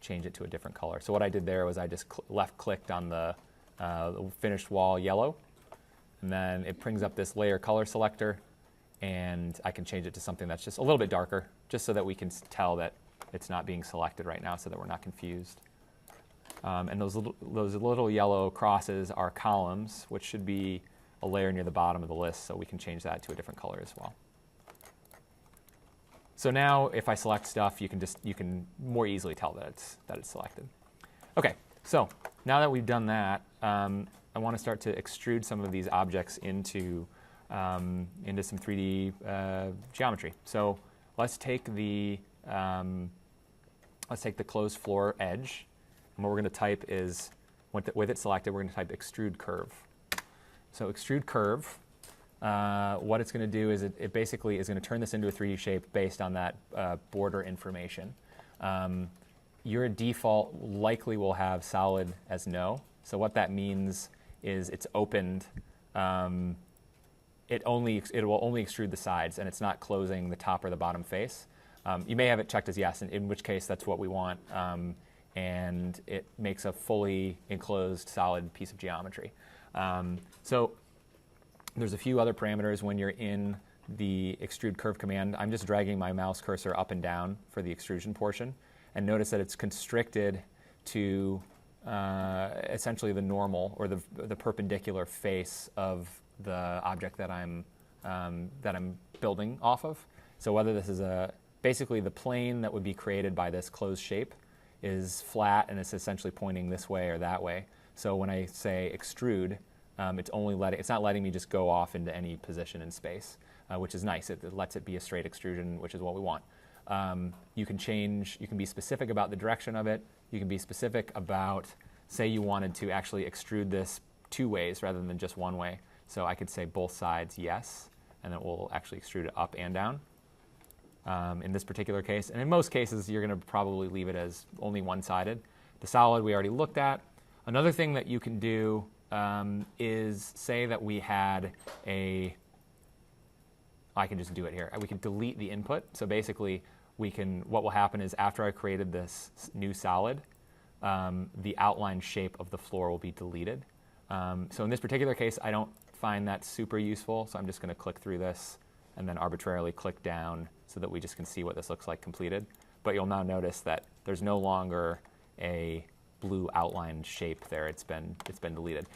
change it to a different color. So what I did there was I just left-clicked on the finished wall yellow, and then it brings up this layer color selector, and I can change it to something that's just a little bit darker, just so that we can tell that it's not being selected right now, so that we're not confused. And those little yellow crosses are columns, which should be a layer near the bottom of the list, so we can change that to a different color as well. So now, if I select stuff, you can more easily tell that it's selected. Okay, so now that we've done that, I want to start to extrude some of these objects into some 3D geometry. So let's take the closed floor edge, and what we're going to type is, with it selected, we're going to type extrude curve. So extrude curve, what it's going to do is it basically is going to turn this into a 3D shape based on that border information. Your default likely will have solid as no. So what that means is it's opened. It will only extrude the sides, and it's not closing the top or the bottom face. You may have it checked as yes, in which case that's what we want, and it makes a fully enclosed solid piece of geometry. So there's a few other parameters when you're in the extrude curve command. I'm just dragging my mouse cursor up and down for the extrusion portion, and notice that it's constricted to essentially the normal or the perpendicular face of the object that I'm building off of. So whether this is basically the plane that would be created by this closed shape is flat, and it's essentially pointing this way or that way. So when I say extrude, it's not letting me just go off into any position in space, which is nice. It lets it be a straight extrusion, which is what we want. You can be specific about the direction of it. You can be specific about, say you wanted to actually extrude this 2 ways rather than just 1 way. So I could say both sides yes, and then we'll actually extrude it up and down in this particular case. And in most cases, you're going to probably leave it as only one-sided. The solid we already looked at. Another thing that you can do is say that we had I can just do it here. We can delete the input. So basically, what will happen is after I created this new solid, the outline shape of the floor will be deleted. So in this particular case, I don't find that super useful, so I'm just going to click through this and then arbitrarily click down so that we just can see what this looks like completed. But you'll now notice that there's no longer a blue outline shape there. It's been deleted.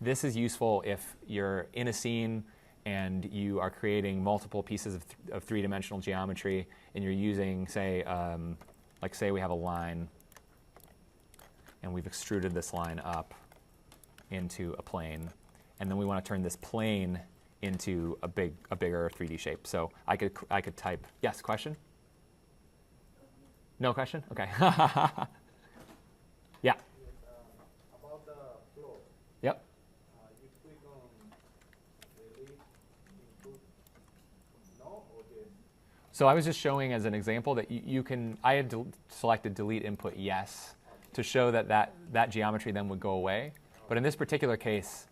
This is useful if you're in a scene and you are creating multiple pieces of three-dimensional geometry, and you're using, say we have a line, and we've extruded this line up into a plane, and then we want to turn this plane into a bigger 3D shape. So I could type, yes, question? No question? Okay. Yeah. About the floor. Yep. You click on delete input no or yes? So I was just showing as an example that you can, I had selected delete input yes to show that geometry then would go away. But in this particular case,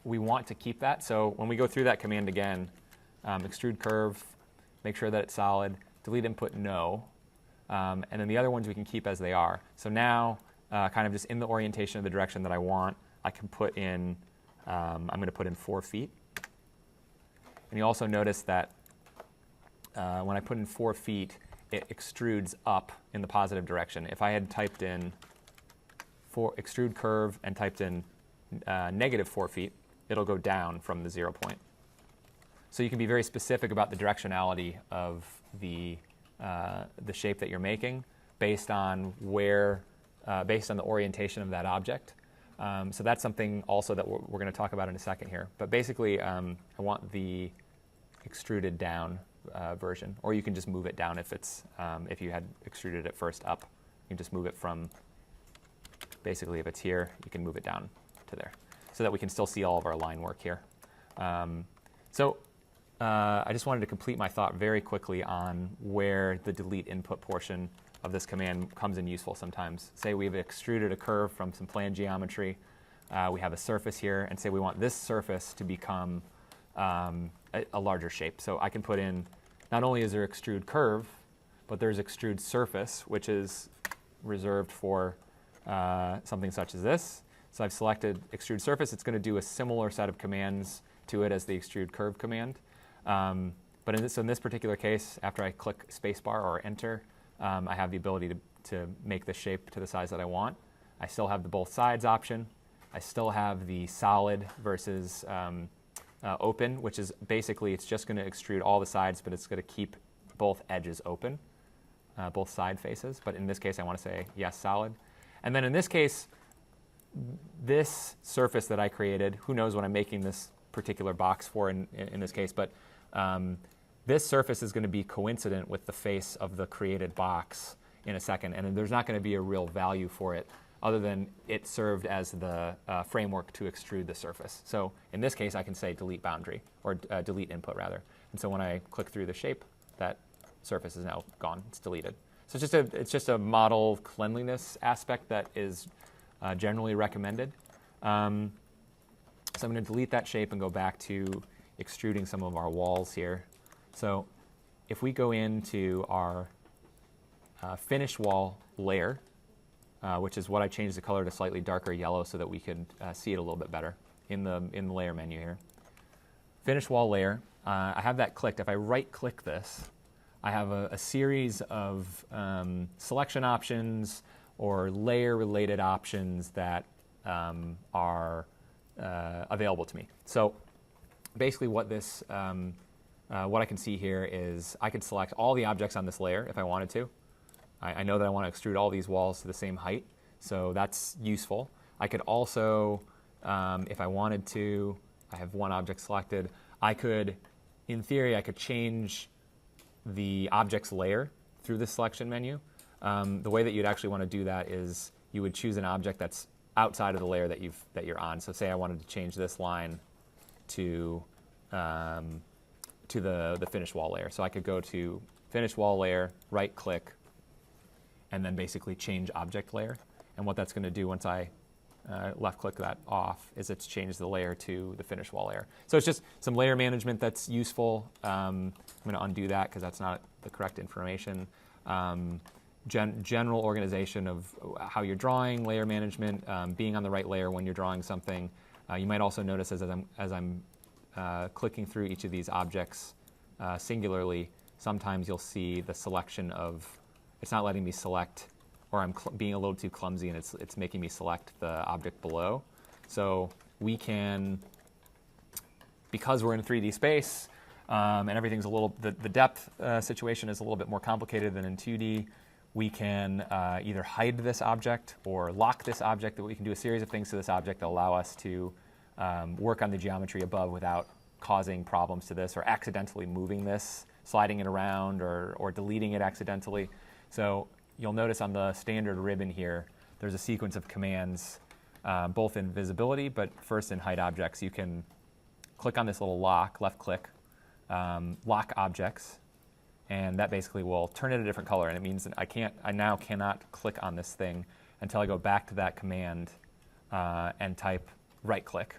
we want to keep that. So when we go through that command again, extrude curve, make sure that it's solid, delete input no, and then the other ones we can keep as they are. So now, kind of just in the orientation of the direction that I want, I can put in, I'm going to put in 4 feet. And you also notice that when I put in 4 feet, it extrudes up in the positive direction. If I had typed in extrude curve and typed in negative 4 feet, it'll go down from the 0 point. So you can be very specific about the directionality of the shape that you're making based on based on the orientation of that object. So that's something also that we're going to talk about in a second here. But basically, I want the extruded down version, or you can just move it down if you had extruded it first up. You can just move it from, basically if it's here, you can move it down to there, so that we can still see all of our line work here. I just wanted to complete my thought very quickly on where the delete input portion of this command comes in useful sometimes. Say we've extruded a curve from some plan geometry. We have a surface here, and say we want this surface to become a larger shape. So I can put in, not only is there extrude curve, but there's extrude surface, which is reserved for something such as this. So I've selected extrude surface. It's going to do a similar set of commands to it as the extrude curve command. But in this particular case, after I click spacebar or enter, I have the ability to make the shape to the size that I want. I still have the both sides option. I still have the solid versus open, which is basically it's just going to extrude all the sides, but it's going to keep both edges open, both side faces. But in this case, I want to say yes, solid. And then in this case, this surface that I created, who knows what I'm making this particular box for in this case, but this surface is going to be coincident with the face of the created box in a second, and there's not going to be a real value for it other than it served as the framework to extrude the surface. So in this case, I can say delete boundary, or delete input rather. And so when I click through the shape, that surface is now gone. It's deleted. So it's just a model cleanliness aspect that is generally recommended. So I'm going to delete that shape and go back to extruding some of our walls here. So if we go into our finish wall layer, which is what I changed the color to slightly darker yellow so that we could see it a little bit better in the layer menu here. Finish wall layer, I have that clicked. If I right-click this, I have a series of selection options or layer-related options that are available to me. So basically what this, what I can see here is I could select all the objects on this layer if I wanted to. I know that I want to extrude all these walls to the same height, so that's useful. I could also, if I wanted to, I have one object selected, I could, in theory, I could change the object's layer through the selection menu. The way that you'd actually want to do that is you would choose an object that's outside of the layer that you're on. So say I wanted to change this line to the finish wall layer. So I could go to finish wall layer, right click, and then basically change object layer. And what that's going to do once I left click that off is it's changed the layer to the finish wall layer. So it's just some layer management that's useful. I'm going to undo that because that's not the correct information. General organization of how you're drawing, layer management, being on the right layer when you're drawing something. You might also notice as I'm clicking through each of these objects singularly, sometimes you'll see the selection of, it's not letting me select, or I'm being a little too clumsy and it's making me select the object below. So we can, because we're in 3D space and everything's a little, the depth situation is a little bit more complicated than in 2D, we can either hide this object or lock this object. We can do a series of things to this object that allow us to work on the geometry above without causing problems to this or accidentally moving this, sliding it around or deleting it accidentally. So you'll notice on the standard ribbon here, there's a sequence of commands, both in visibility, but first in hide objects. You can click on this little lock, left click, lock objects, and that basically will turn it a different color. And it means that I now cannot click on this thing until I go back to that command and type right click,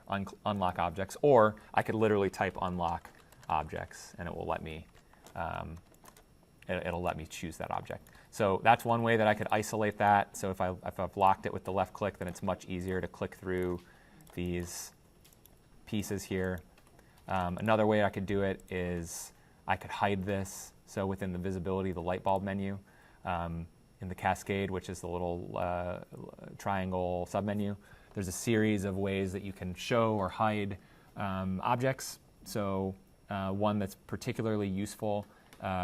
unlock objects, or I could literally type unlock objects and it will let me, it'll let me choose that object. So that's one way that I could isolate that. So if I've locked it with the left click, then it's much easier to click through these pieces here. Another way I could do it is I could hide this. So within the visibility, the light bulb menu, in the cascade, which is the little triangle submenu, there's a series of ways that you can show or hide objects. So one that's particularly useful,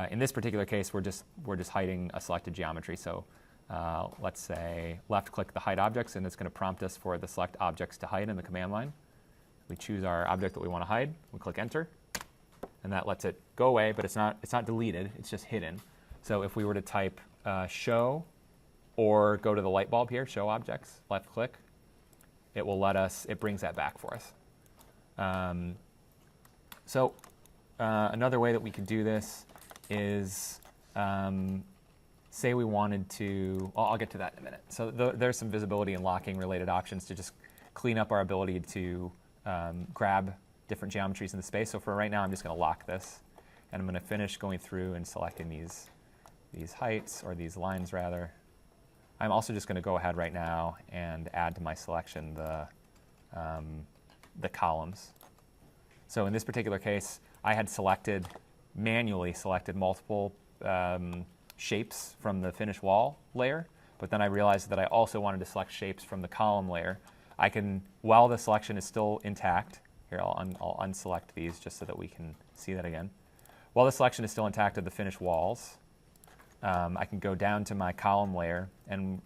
in this particular case, we're just hiding a selected geometry. So let's say left click the hide objects, and it's going to prompt us for the select objects to hide in the command line. We choose our object that we want to hide. We click enter, and that lets it go away, but it's not deleted. It's just hidden. So if we were to type show or go to the light bulb here, show objects, left click, it will let us, it brings that back for us. So another way that we could do this is, say we wanted to, well, I'll get to that in a minute. So there's some visibility and locking related options to just clean up our ability to grab different geometries in the space. So for right now, I'm just going to lock this. And I'm going to finish going through and selecting these heights, or these lines rather. I'm also just going to go ahead right now and add to my selection the columns. So in this particular case, I had manually selected multiple shapes from the finished wall layer, but then I realized that I also wanted to select shapes from the column layer. I can, while the selection is still intact, here I'll unselect these just so that we can see that again. While the selection is still intact of the finished walls, I can go down to my column layer and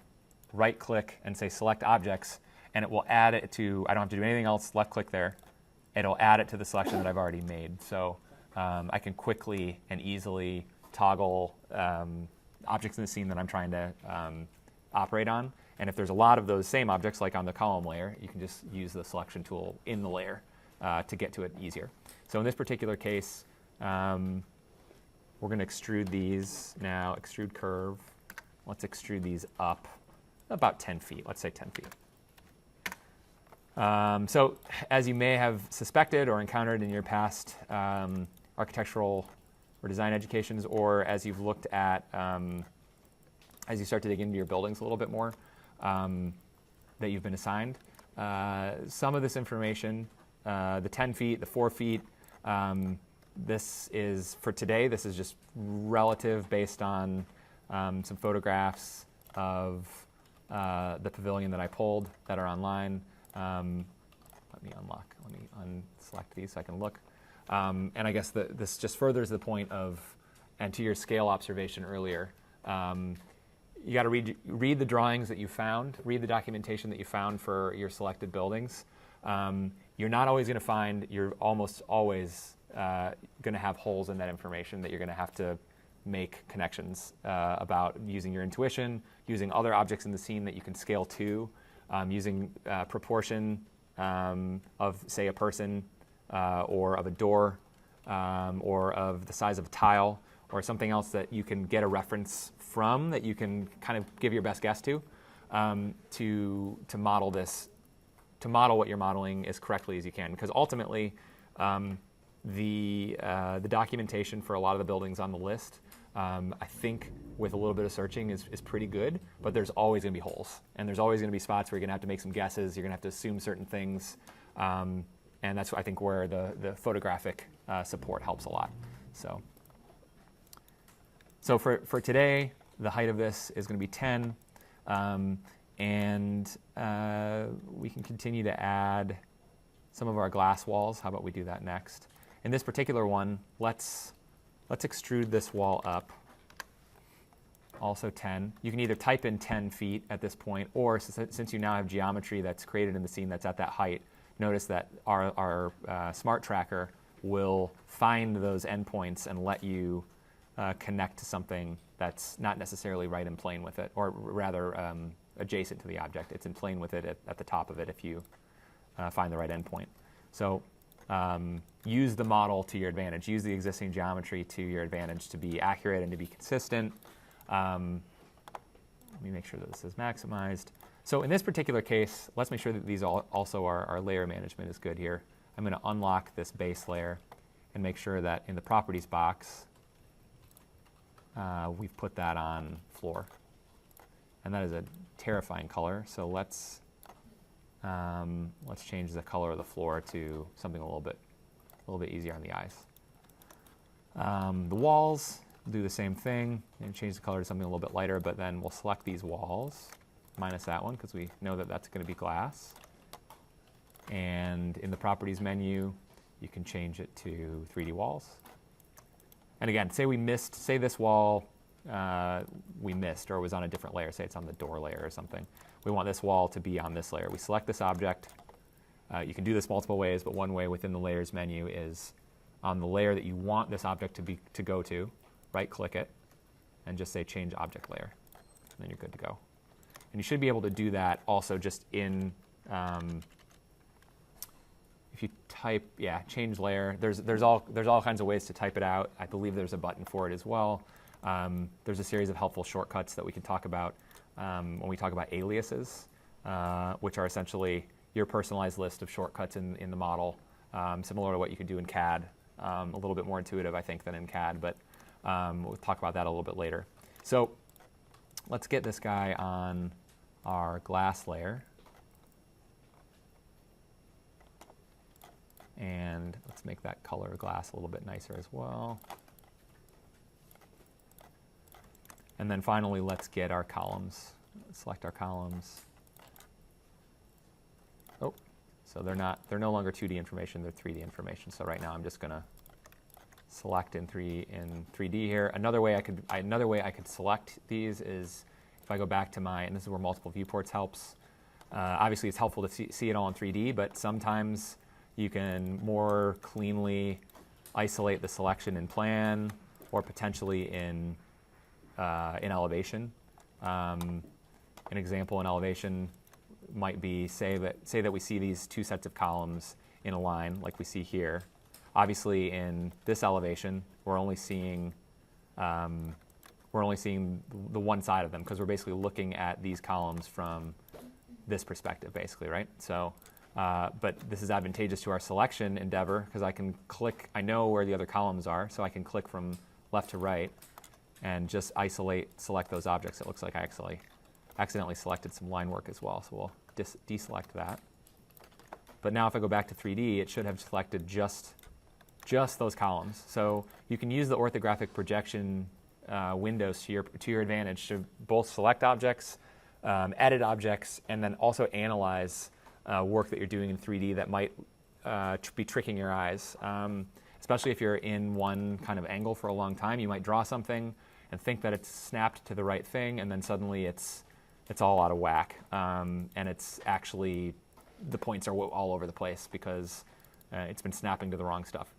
right-click and say Select Objects, and it will add it to, I don't have to do anything else, left-click there. It'll add it to the selection that I've already made. So I can quickly and easily toggle objects in the scene that I'm trying to operate on. And if there's a lot of those same objects, like on the column layer, you can just use the selection tool in the layer to get to it easier. So in this particular case, we're going to extrude these now, extrude curve. Let's extrude these up about 10 feet, let's say 10 feet. So as you may have suspected or encountered in your past architectural or design educations, or as you've looked at, as you start to dig into your buildings a little bit more that you've been assigned, some of this information, the 10 feet, the 4 feet, this is, for today, this is just relative based on some photographs of the pavilion that I pulled that are online. Let me unselect these so I can look. And I guess this just furthers the point of, and to your scale observation earlier, you got to read the drawings that you found, read the documentation that you found for your selected buildings. You're not always going to find, you're almost always going to have holes in that information that you're going to have to make connections about, using your intuition, using other objects in the scene that you can scale to, using proportion of, say, a person or of a door or of the size of a tile or something else that you can get a reference from, that you can kind of give your best guess to model this, to model what you're modeling as correctly as you can. Because ultimately, the documentation for a lot of the buildings on the list, I think with a little bit of searching is pretty good, but there's always going to be holes. And there's always going to be spots where you're going to have to make some guesses, you're going to have to assume certain things. And that's, I think, where the photographic support helps a lot. So for today, the height of this is going to be 10. And we can continue to add some of our glass walls. How about we do that next? In this particular one, let's extrude this wall up, also 10. You can either type in 10 feet at this point, or since you now have geometry that's created in the scene that's at that height, notice that our smart tracker will find those endpoints and let you connect to something that's not necessarily right in plane with it, or rather adjacent to the object. It's in plane with it at the top of it if you find the right endpoint. So use the model to your advantage. Use the existing geometry to your advantage to be accurate and to be consistent. Let me make sure that this is maximized. So in this particular case, let's make sure that these also our layer management is good here. I'm going to unlock this base layer and make sure that in the properties box, we've put that on floor. And that is a terrifying color. So let's change the color of the floor to something a little bit easier on the eyes. The walls, we'll do the same thing and change the color to something a little bit lighter, but then we'll select these walls, minus that one, because we know that that's going to be glass. And in the properties menu, you can change it to 3D walls. And again, say this wall we missed, or was on a different layer, say it's on the door layer or something. We want this wall to be on this layer. We select this object. You can do this multiple ways, but one way within the layers menu is on the layer that you want this object to go to, right-click it, and just say change object layer. And then you're good to go. And you should be able to do that also just in, if if you type, change layer, there's all kinds of ways to type it out. I believe there's a button for it as well. There's a series of helpful shortcuts that we can talk about when we talk about aliases, which are essentially your personalized list of shortcuts in the model, similar to what you could do in CAD. A little bit more intuitive, I think, than in CAD, but we'll talk about that a little bit later. So let's get this guy on our glass layer. And let's make that color glass a little bit nicer as well. And then finally, let's get our columns. Let's select our columns. Oh, so they're no longer 2D information, they're 3D information. So right now I'm just gonna select in 3D here. Another way I could select these is if I go back to and this is where multiple viewports helps. Obviously it's helpful to see it all in 3D, but sometimes you can more cleanly isolate the selection in plan or potentially in elevation. An example in elevation might be say that we see these two sets of columns in a line like we see here. Obviously, in this elevation, we're only seeing the one side of them because we're basically looking at these columns from this perspective, basically, right? So, but this is advantageous to our selection endeavor because I can click. I know where the other columns are, so I can click from left to right and just select those objects. It looks like I actually accidentally selected some line work as well, so we'll deselect that. But now if I go back to 3D, it should have selected just those columns. So you can use the orthographic projection windows to your advantage to both select objects, edit objects, and then also analyze work that you're doing in 3D that might be tricking your eyes. Especially if you're in one kind of angle for a long time, you might draw something and think that it's snapped to the right thing, and then suddenly it's all out of whack, and it's actually the points are all over the place because it's been snapping to the wrong stuff.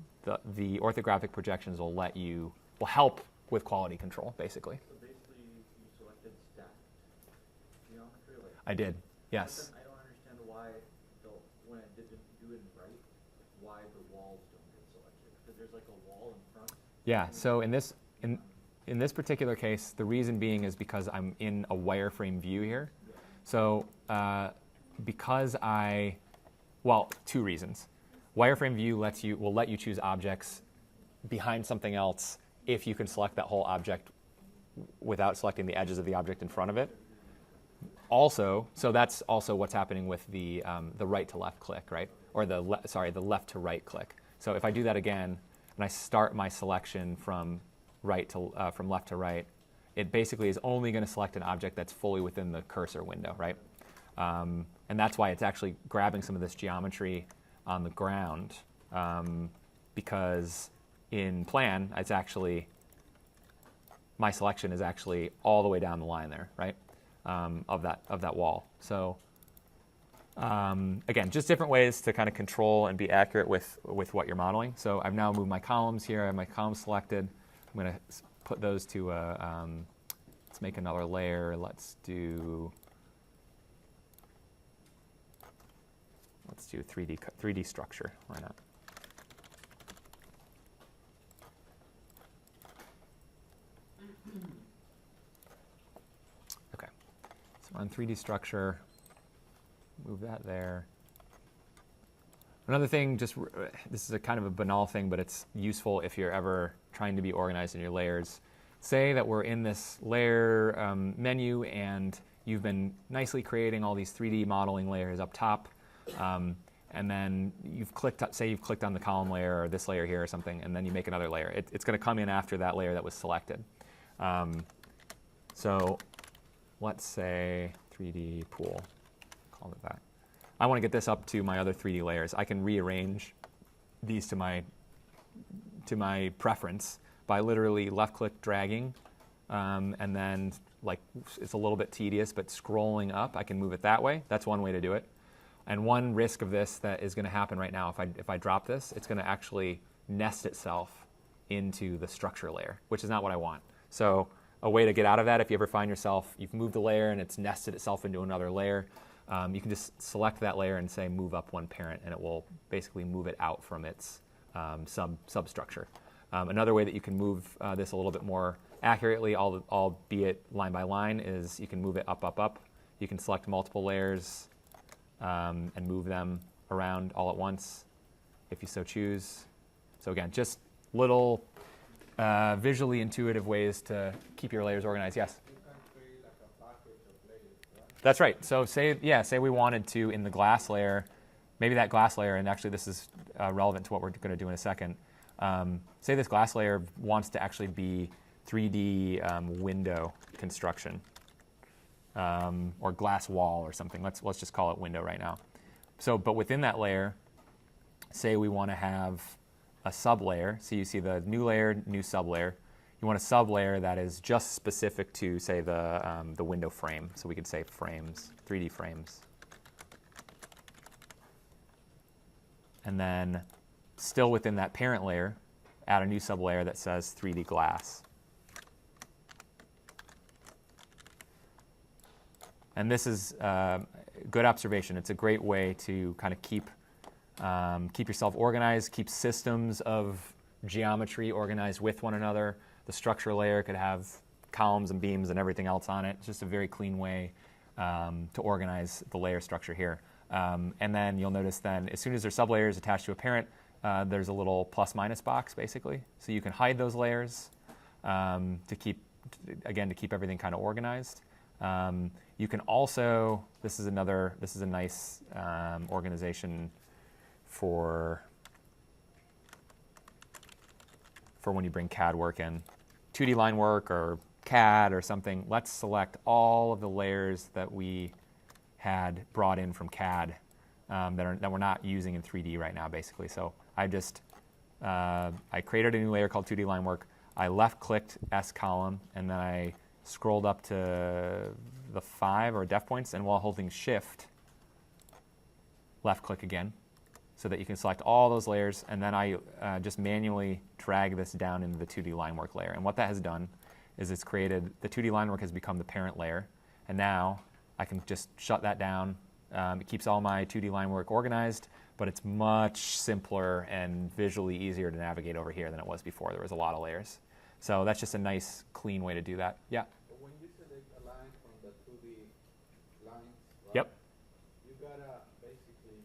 The orthographic projections will help with quality control, basically. So basically, you selected stacked geometry. I did, yes. I don't understand why, when it didn't do it right, why the walls don't get selected. Because there's like a wall in front. Yeah. So in this particular case, the reason being is because I'm in a wireframe view here. Yeah. So because two reasons. Wireframe view will let you choose objects behind something else if you can select that whole object without selecting the edges of the object in front of it. Also, so that's also what's happening with the right to left click, right? Or the left to right click. So if I do that again and I start my selection from left to right, it basically is only going to select an object that's fully within the cursor window, right? And that's why it's actually grabbing some of this geometry on the ground, because in plan, my selection is actually all the way down the line there, right, of that wall. So again, just different ways to kind of control and be accurate with what you're modeling. So I've now moved my columns here. I have my columns selected. I'm going to put those to let's make another layer. Let's do 3D structure. Why not? Okay. So on 3D structure, move that there. Another thing, this is a kind of a banal thing, but it's useful if you're ever trying to be organized in your layers. Say that we're in this layer menu and you've been nicely creating all these 3D modeling layers up top. And then you've clicked on the column layer or this layer here or something, and then you make another layer. It's going to come in after that layer that was selected. So let's say 3D pool, call it that. I want to get this up to my other 3D layers. I can rearrange these to my preference by literally left-click dragging, and then it's a little bit tedious, but scrolling up, I can move it that way. That's one way to do it. And one risk of this that is going to happen right now, if I drop this, it's going to actually nest itself into the structure layer, which is not what I want. So a way to get out of that, if you ever find yourself, you've moved a layer and it's nested itself into another layer, you can just select that layer and say move up one parent, and it will basically move it out from its substructure. Another way that you can move this a little bit more accurately, albeit line by line, is you can move it up, up, up. You can select multiple layers and move them around all at once if you so choose. So again, just little visually intuitive ways to keep your layers organized. Yes? You can create like a package of layers, right? That's right. So say we wanted to, in the glass layer, maybe that glass layer, and actually this is relevant to what we're going to do in a second. Say this glass layer wants to actually be 3D window construction or glass wall or something. Let's just call it window right now. So, but within that layer, say we want to have a sublayer. So you see the new layer, new sublayer. You want a sublayer that is just specific to, say, the window frame. So we could say frames, 3D frames. And then still within that parent layer, add a new sublayer that says 3D glass. And this is a good observation. It's a great way to kind of keep yourself organized, keep systems of geometry organized with one another. The structure layer could have columns and beams and everything else on it. It's just a very clean way to organize the layer structure here. And then you'll notice then as soon as there's sublayers attached to a parent, there's a little plus minus box basically. So you can hide those layers to keep everything kind of organized. You can also, this is a nice organization for when you bring CAD work in. 2D line work or CAD or something, let's select all of the layers that we had brought in from CAD that we're not using in 3D right now, basically. So I created a new layer called 2D line work. I left-clicked S column, and then I scrolled up to the 5 or def points, and while holding Shift, left-click again, so that you can select all those layers, and then I just manually drag this down into the 2D line work layer. And what that has done is it's created, the 2D line work has become the parent layer, and now I can just shut that down. It keeps all my 2D line work organized, but it's much simpler and visually easier to navigate over here than it was before. There was a lot of layers. So that's just a nice, clean way to do that. Yeah? But when you select a line from the 2D lines, right? Yep. You gotta basically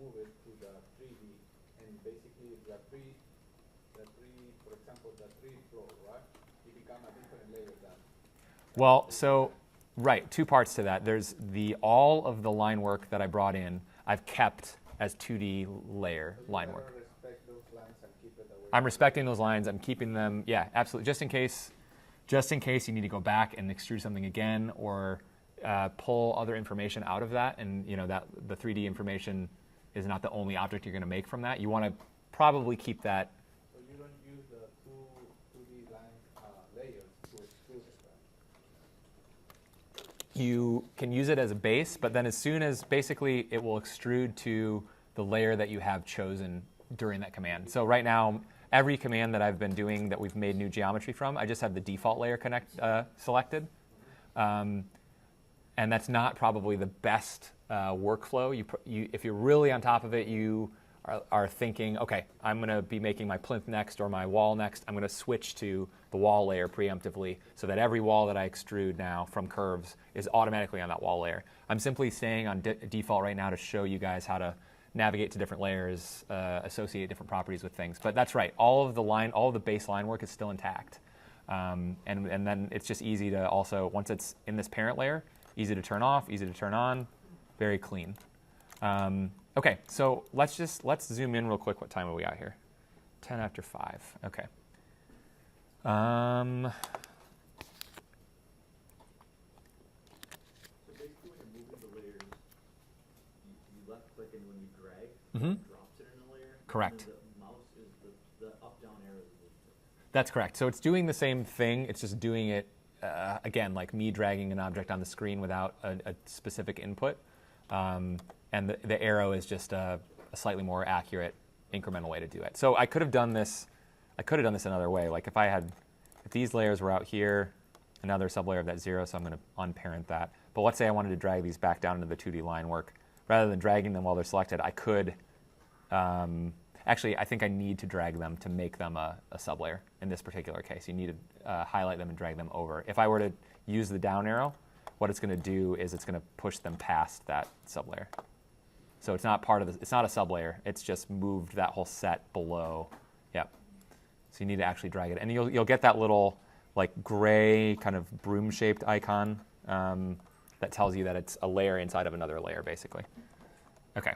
move it to the 3D, and basically the three, for example, the 3 floor, right? It become a different layer than. Well, so, right, 2 parts to that. There's all of the line work that I brought in, I've kept as 2D layer So you line gotta work. respect those lines and keep it the way. I'm respecting those lines. I'm keeping them, yeah, absolutely. Just in case you need to go back and extrude something again or pull other information out of that, and that the 3D information is not the only object you're going to make from that. You want to probably keep that. So you don't use the 2D line layers to extrude it, right? You can use it as a base, but then as soon as basically it will extrude to the layer that you have chosen during that command. So right now, every command that I've been doing that we've made new geometry from, I just have the default layer selected. And that's not probably the best workflow. If you're really on top of it, you are thinking, okay, I'm going to be making my plinth next or my wall next. I'm going to switch to the wall layer preemptively so that every wall that I extrude now from curves is automatically on that wall layer. I'm simply staying on default right now to show you guys how to navigate to different layers, associate different properties with things. But that's right, all of the base line work is still intact. And then it's just easy to also, once it's in this parent layer, easy to turn off, easy to turn on, very clean. Okay, so let's zoom in real quick. What time are we at here? 10 after 5. Okay. So basically when you're moving the layers, you left click, and when you drag, it drops it in a layer. Correct. And the mouse is the up down arrow is the That's correct. So it's doing the same thing. It's just doing it, again, like me dragging an object on the screen without a specific input. And the arrow is just a slightly more accurate incremental way to do it. So I could have done this another way. Like if these layers were out here, another sublayer of that 0, so I'm going to unparent that. But let's say I wanted to drag these back down into the 2D line work. Rather than dragging them while they're selected, I could, actually, I think I need to drag them to make them a sublayer in this particular case. You need to highlight them and drag them over. If I were to use the down arrow, what it's going to do is it's going to push them past that sublayer. So it's not part of the, it's not a sublayer. It's just moved that whole set below. Yep. So you need to actually drag it, and you'll get that little like gray kind of broom-shaped icon that tells you that it's a layer inside of another layer, basically. Okay.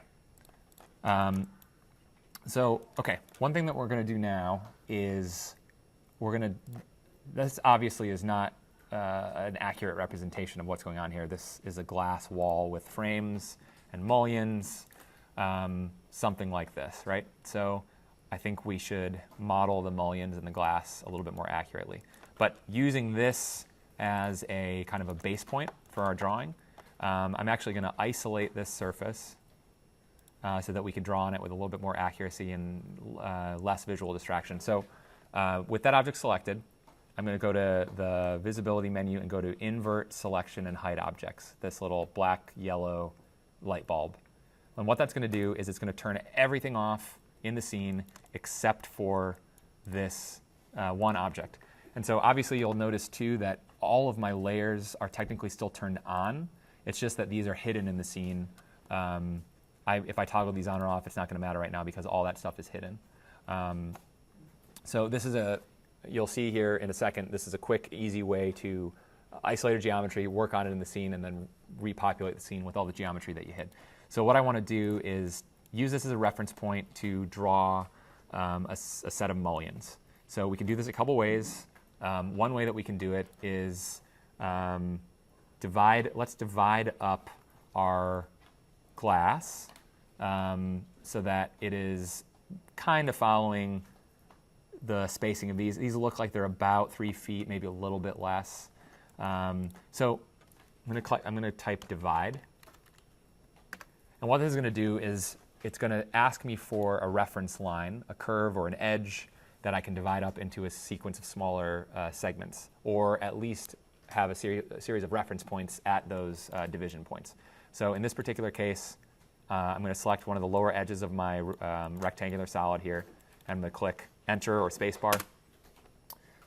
Okay. One thing that we're going to do now is this obviously is not an accurate representation of what's going on here. This is a glass wall with frames and mullions, something like this, right? So I think we should model the mullions and the glass a little bit more accurately. But using this as a kind of a base point for our drawing, I'm actually going to isolate this surface so that we can draw on it with a little bit more accuracy and less visual distraction. So with that object selected, I'm going to go to the visibility menu and go to invert selection and hide objects, this little black, yellow light bulb. And what that's going to do is it's going to turn everything off in the scene except for this one object. And so obviously you'll notice too that all of my layers are technically still turned on. It's just that these are hidden in the scene. If I toggle these on or off, it's not going to matter right now because all that stuff is hidden. So this is you'll see here in a second, this is a quick, easy way to isolate a geometry, work on it in the scene, and then repopulate the scene with all the geometry that you hid. So what I want to do is use this as a reference point to draw a set of mullions. So we can do this a couple ways. One way that we can do it is let's divide up our glass so that it is kind of following the spacing of these. These look like they're about 3 feet, maybe a little bit less. So I'm going to type divide. And what this is going to do is it's going to ask me for a reference line, a curve or an edge that I can divide up into a sequence of smaller segments, or at least have a series of reference points at those division points. So in this particular case, I'm going to select one of the lower edges of my rectangular solid here, and I'm going to click Enter or Spacebar.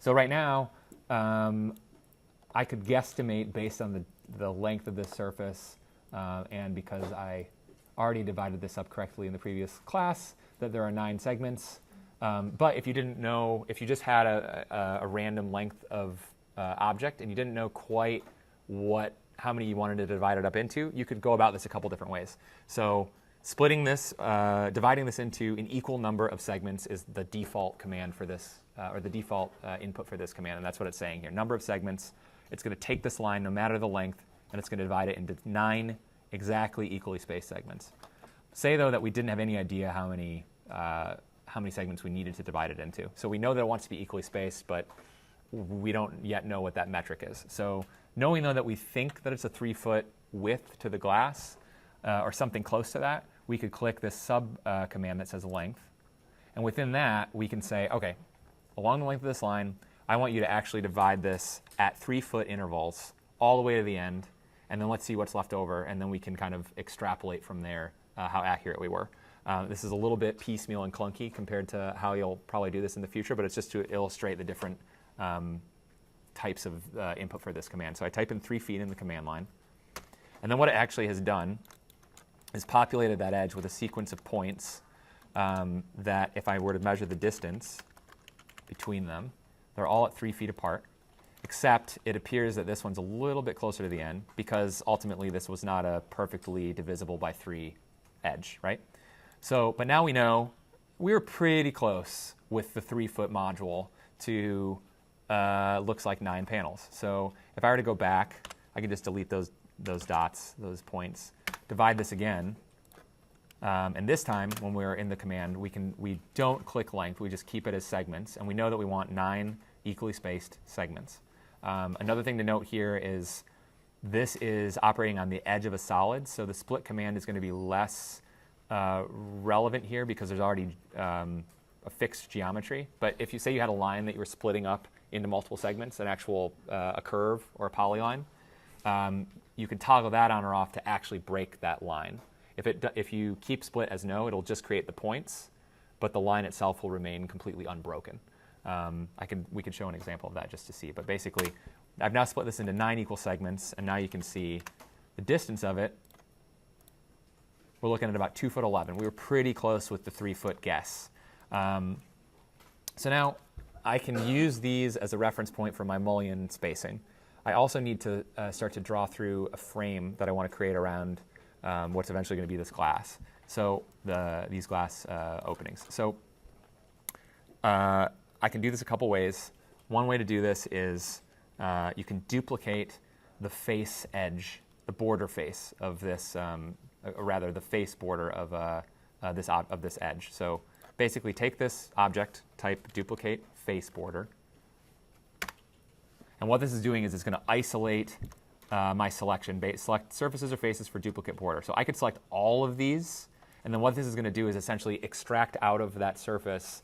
So right now, I could guesstimate based on the length of this surface, and because I already divided this up correctly in the previous class, that there are 9 segments. But if you didn't know, if you just had a random length of object and you didn't know quite how many you wanted to divide it up into, you could go about this a couple different ways. So splitting this, dividing this into an equal number of segments is the default command for this, or the default input for this command, and that's what it's saying here. Number of segments. It's going to take this line, no matter the length, and it's going to divide it into 9 exactly equally spaced segments. Say, though, that we didn't have any idea how many segments we needed to divide it into. So we know that it wants to be equally spaced, but we don't yet know what that metric is. So knowing, though, that we think that it's a 3-foot width to the glass, or something close to that, we could click this sub command that says length. And within that, we can say, okay, along the length of this line, I want you to actually divide this at 3-foot intervals all the way to the end, and then let's see what's left over, and then we can kind of extrapolate from there how accurate we were. This is a little bit piecemeal and clunky compared to how you'll probably do this in the future, but it's just to illustrate the different types of input for this command. So I type in 3 feet in the command line, and then what it actually has done is populated that edge with a sequence of points that if I were to measure the distance between them, they're all at 3 feet apart, except it appears that this one's a little bit closer to the end because ultimately this was not a perfectly divisible by 3 edge, right? So, but now we know we were pretty close with the 3-foot module to looks like 9 panels. So if I were to go back, I could just delete those dots, those points, divide this again, and this time when we're in the command, we don't click length, we just keep it as segments, and we know that we want 9 equally spaced segments. Another thing to note here is this is operating on the edge of a solid, so the split command is going to be less relevant here because there's already a fixed geometry. But if you say you had a line that you were splitting up into multiple segments, an actual a curve or a polyline, you can toggle that on or off to actually break that line. If you keep split as no, it'll just create the points, but the line itself will remain completely unbroken. We can show an example of that just to see. But basically, I've now split this into 9 equal segments, and now you can see the distance of it. We're looking at about 2'11". We were pretty close with the 3-foot guess. So now I can use these as a reference point for my mullion spacing. I also need to start to draw through a frame that I want to create around what's eventually going to be this glass. So these glass openings. So I can do this a couple ways. One way to do this is you can duplicate the face edge, the border face of this, or rather the face border of this edge. So basically take this object, type duplicate face border. And what this is doing is it's going to isolate my selection. Select surfaces or faces for duplicate border. So I could select all of these, and then what this is going to do is essentially extract out of that surface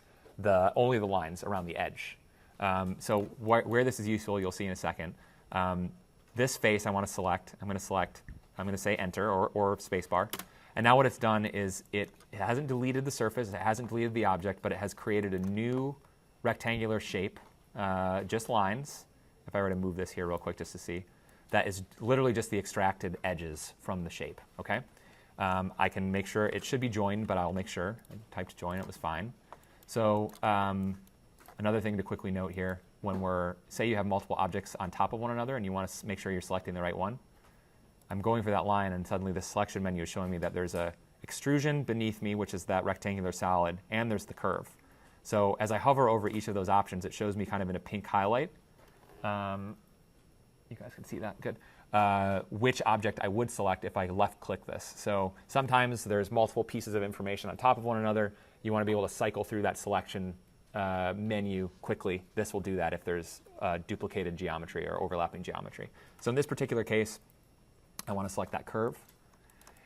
only the lines around the edge. So where this is useful, you'll see in a second. This face I want to select. I'm going to say enter or spacebar. And now what it's done is it hasn't deleted the surface, it hasn't deleted the object, but it has created a new rectangular shape, just lines. If I were to move this here real quick just to see, that is literally just the extracted edges from the shape, okay? I can make sure it should be joined, but I'll make sure. I typed join, it was fine. So another thing to quickly note here, say you have multiple objects on top of one another and you want to make sure you're selecting the right one, I'm going for that line and suddenly the selection menu is showing me that there's a extrusion beneath me, which is that rectangular solid, and there's the curve. So as I hover over each of those options, it shows me kind of in a pink highlight. You guys can see that, good. Which object I would select if I left click this. So sometimes there's multiple pieces of information on top of one another. You want to be able to cycle through that selection menu quickly. This will do that if there's duplicated geometry or overlapping geometry. So in this particular case, I want to select that curve.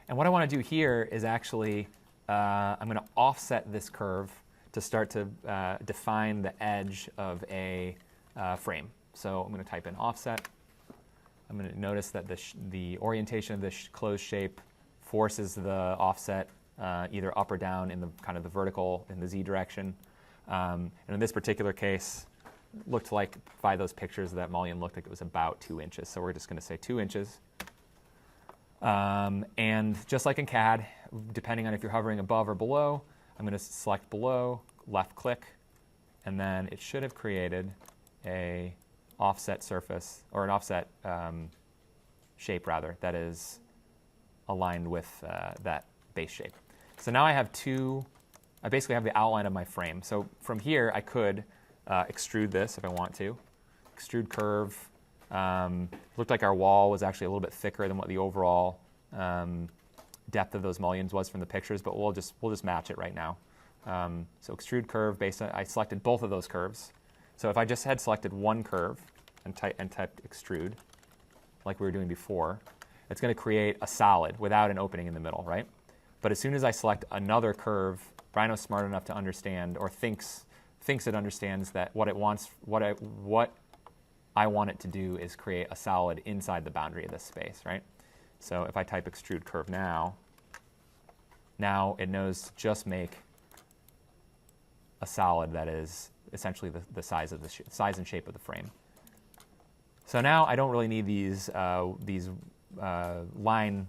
And what I want to do here is actually, I'm going to offset this curve to start to define the edge of a frame. So I'm going to type in offset. I'm going to notice that the orientation of this closed shape forces the offset either up or down in the kind of the vertical in the Z direction. And in this particular case, looked like by those pictures that mullion looked like it was about 2 inches. So we're just going to say 2 inches. And just like in CAD, depending on if you're hovering above or below, I'm going to select below, left click, and then it should have created a offset surface, or an offset shape rather, that is aligned with that base shape. So now I basically have the outline of my frame. So from here I could extrude this if I want to. Extrude curve. Looked like our wall was actually a little bit thicker than what the overall depth of those mullions was from the pictures, but we'll just match it right now. So extrude curve based on, I selected both of those curves. So if I just had selected one curve and typed extrude, like we were doing before, it's going to create a solid without an opening in the middle, right? But as soon as I select another curve, Rhino's smart enough to understand, or thinks it understands that what I want it to do is create a solid inside the boundary of this space, right? So if I type extrude curve now it knows to just make a solid that is essentially the size of size and shape of the frame. So now I don't really need these lines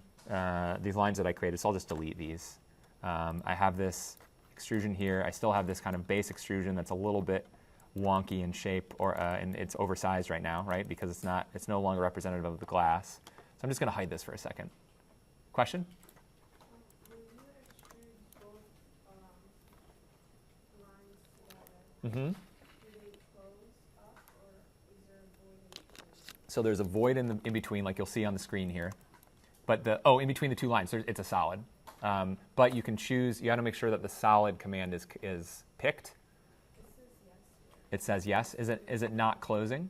that I created, so I'll just delete these. I have this extrusion here. I still have this kind of base extrusion that's a little bit wonky in shape, and it's oversized right now, right? Because it's no longer representative of the glass. So I'm just going to hide this for a second. Question? Will you extrude both lines together? Mm-hmm. Do they close up, or is there a void in between? So there's a void in between, like you'll see on the screen here. But in between the two lines, it's a solid. But you can choose. You got to make sure that the solid command is picked. It says yes here. It says yes. Is it not closing?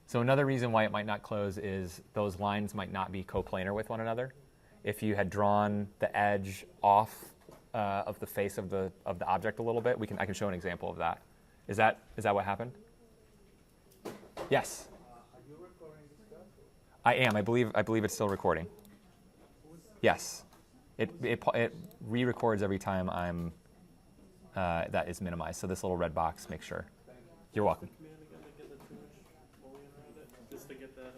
So another reason why it might not close is those lines might not be coplanar with one another. If you had drawn the edge off of the face of the object a little bit, I can show an example of that. Is that what happened? Yes. I am. I believe it's still recording. Yes. It re-records every time I'm that is minimized. So this little red box makes sure. You're welcome. Command again to get the 2-inch mullion around it, just to get that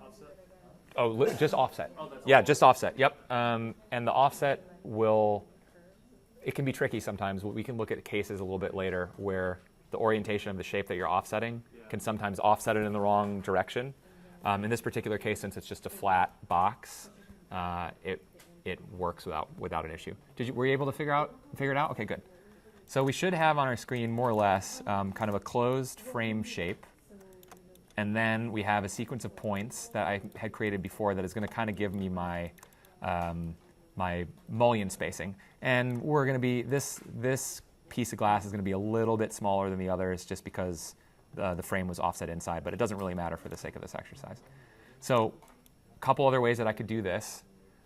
offset. Oh, just offset. Oh, that's Yeah, all. just offset. Yep. And the offset it can be tricky sometimes. We can look at cases a little bit later where the orientation of the shape that you're offsetting can sometimes offset it in the wrong direction. In this particular case, since it's just a flat box, it works without an issue. Were you able to figure it out? Okay, good. So we should have on our screen more or less kind of a closed frame shape, and then we have a sequence of points that I had created before that is going to kind of give me my my mullion spacing. And we're going to be this piece of glass is going to be a little bit smaller than the others just because the frame was offset inside, but it doesn't really matter for the sake of this exercise. So a couple other ways that I could do this.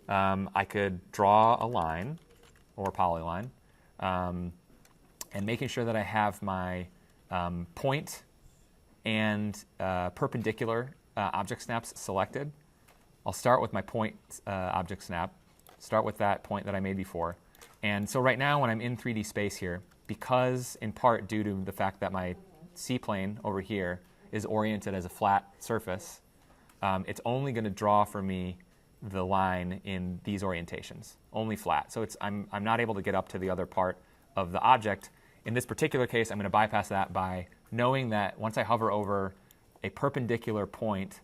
I could draw a line or polyline, and making sure that I have my point and perpendicular object snaps selected. I'll start with my point object snap, start with that point that I made before. And so right now when I'm in 3D space here, because in part due to the fact that my C-plane over here is oriented as a flat surface, it's only going to draw for me the line in these orientations, only flat. So I'm not able to get up to the other part of the object. In this particular case, I'm going to bypass that by knowing that once I hover over a perpendicular point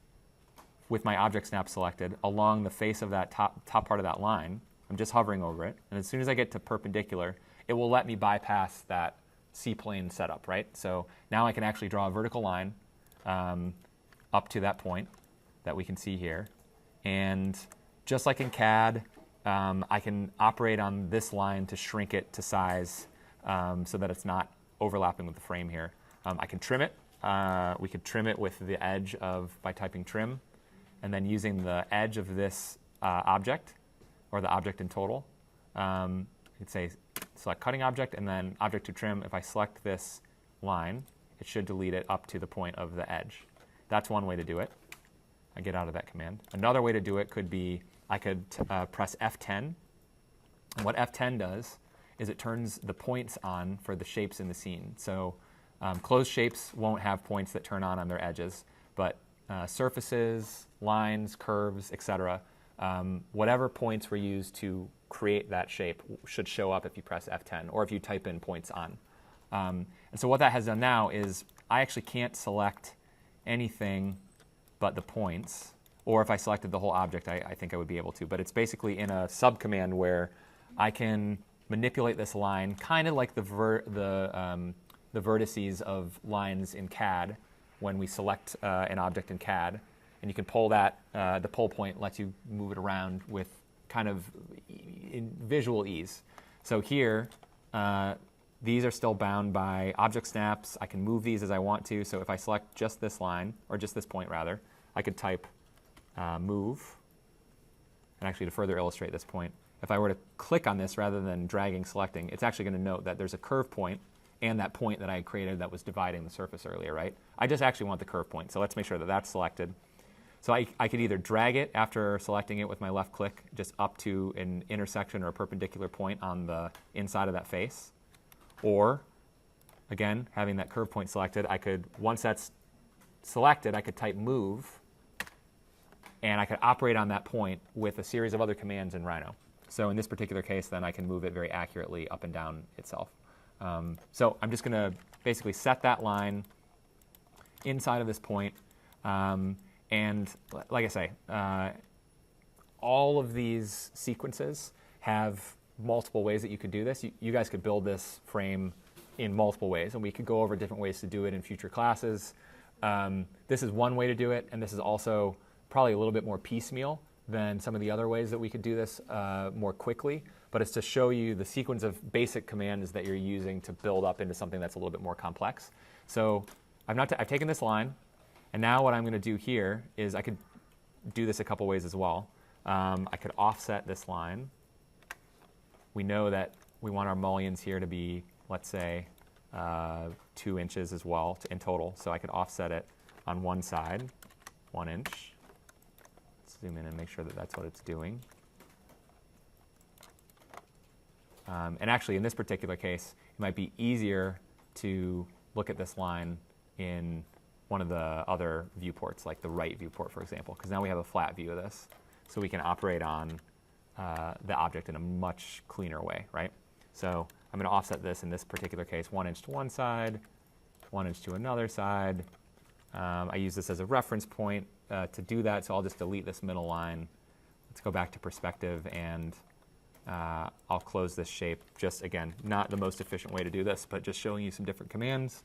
with my object snap selected along the face of that top part of that line, I'm just hovering over it, and as soon as I get to perpendicular, it will let me bypass that C-plane setup, right? So now I can actually draw a vertical line up to that point that we can see here. And just like in CAD, I can operate on this line to shrink it to size so that it's not overlapping with the frame here. I can trim it. We could trim it with the edge by typing trim, and then using the edge of this object, or the object in total. You could say select cutting object, and then object to trim. If I select this line, it should delete it up to the point of the edge. That's one way to do it. I get out of that command. Another way to do it could be I could press F10. And what F10 does is it turns the points on for the shapes in the scene. So closed shapes won't have points that turn on their edges, but surfaces, lines, curves, etc., whatever points were used to create that shape should show up if you press F10 or if you type in points on. And so what that has done now is I actually can't select anything but the points, or if I selected the whole object, I think I would be able to. But it's basically in a subcommand where I can manipulate this line, kind of like the vertices of lines in CAD when we select an object in CAD. And you can pull that, the pull point lets you move it around with kind of visual ease. So here, these are still bound by object snaps. I can move these as I want to. So if I select just this line, or just this point rather, I could type move. And actually to further illustrate this point, if I were to click on this rather than dragging, selecting, it's actually going to note that there's a curve point and that point that I had created that was dividing the surface earlier, right? I just actually want the curve point. So let's make sure that that's selected. So I could either drag it after selecting it with my left click just up to an intersection or a perpendicular point on the inside of that face. Or, again, having that curve point selected, I could, once that's selected, I could type move, and I could operate on that point with a series of other commands in Rhino. So in this particular case, then I can move it very accurately up and down itself. So I'm just going to basically set that line inside of this point. And like I say, all of these sequences have multiple ways that you could do this. You guys could build this frame in multiple ways, and we could go over different ways to do it in future classes. This is one way to do it, and this is also probably a little bit more piecemeal than some of the other ways that we could do this more quickly, but it's to show you the sequence of basic commands that you're using to build up into something that's a little bit more complex. So I've taken this line, and now what I'm going to do here is I could do this a couple ways as well. I could offset this line. We know that we want our mullions here to be, let's say, 2 inches as well in total. So I could offset it on one side, 1 inch, zoom in and make sure that that's what it's doing. And actually, in this particular case, it might be easier to look at this line in one of the other viewports, like the right viewport, for example, because now we have a flat view of this. So we can operate on the object in a much cleaner way, right? So I'm going to offset this in this particular case 1 inch to one side, 1 inch to another side. I use this as a reference point to do that, so I'll just delete this middle line. Let's go back to perspective, and I'll close this shape. Just, again, not the most efficient way to do this, but just showing you some different commands,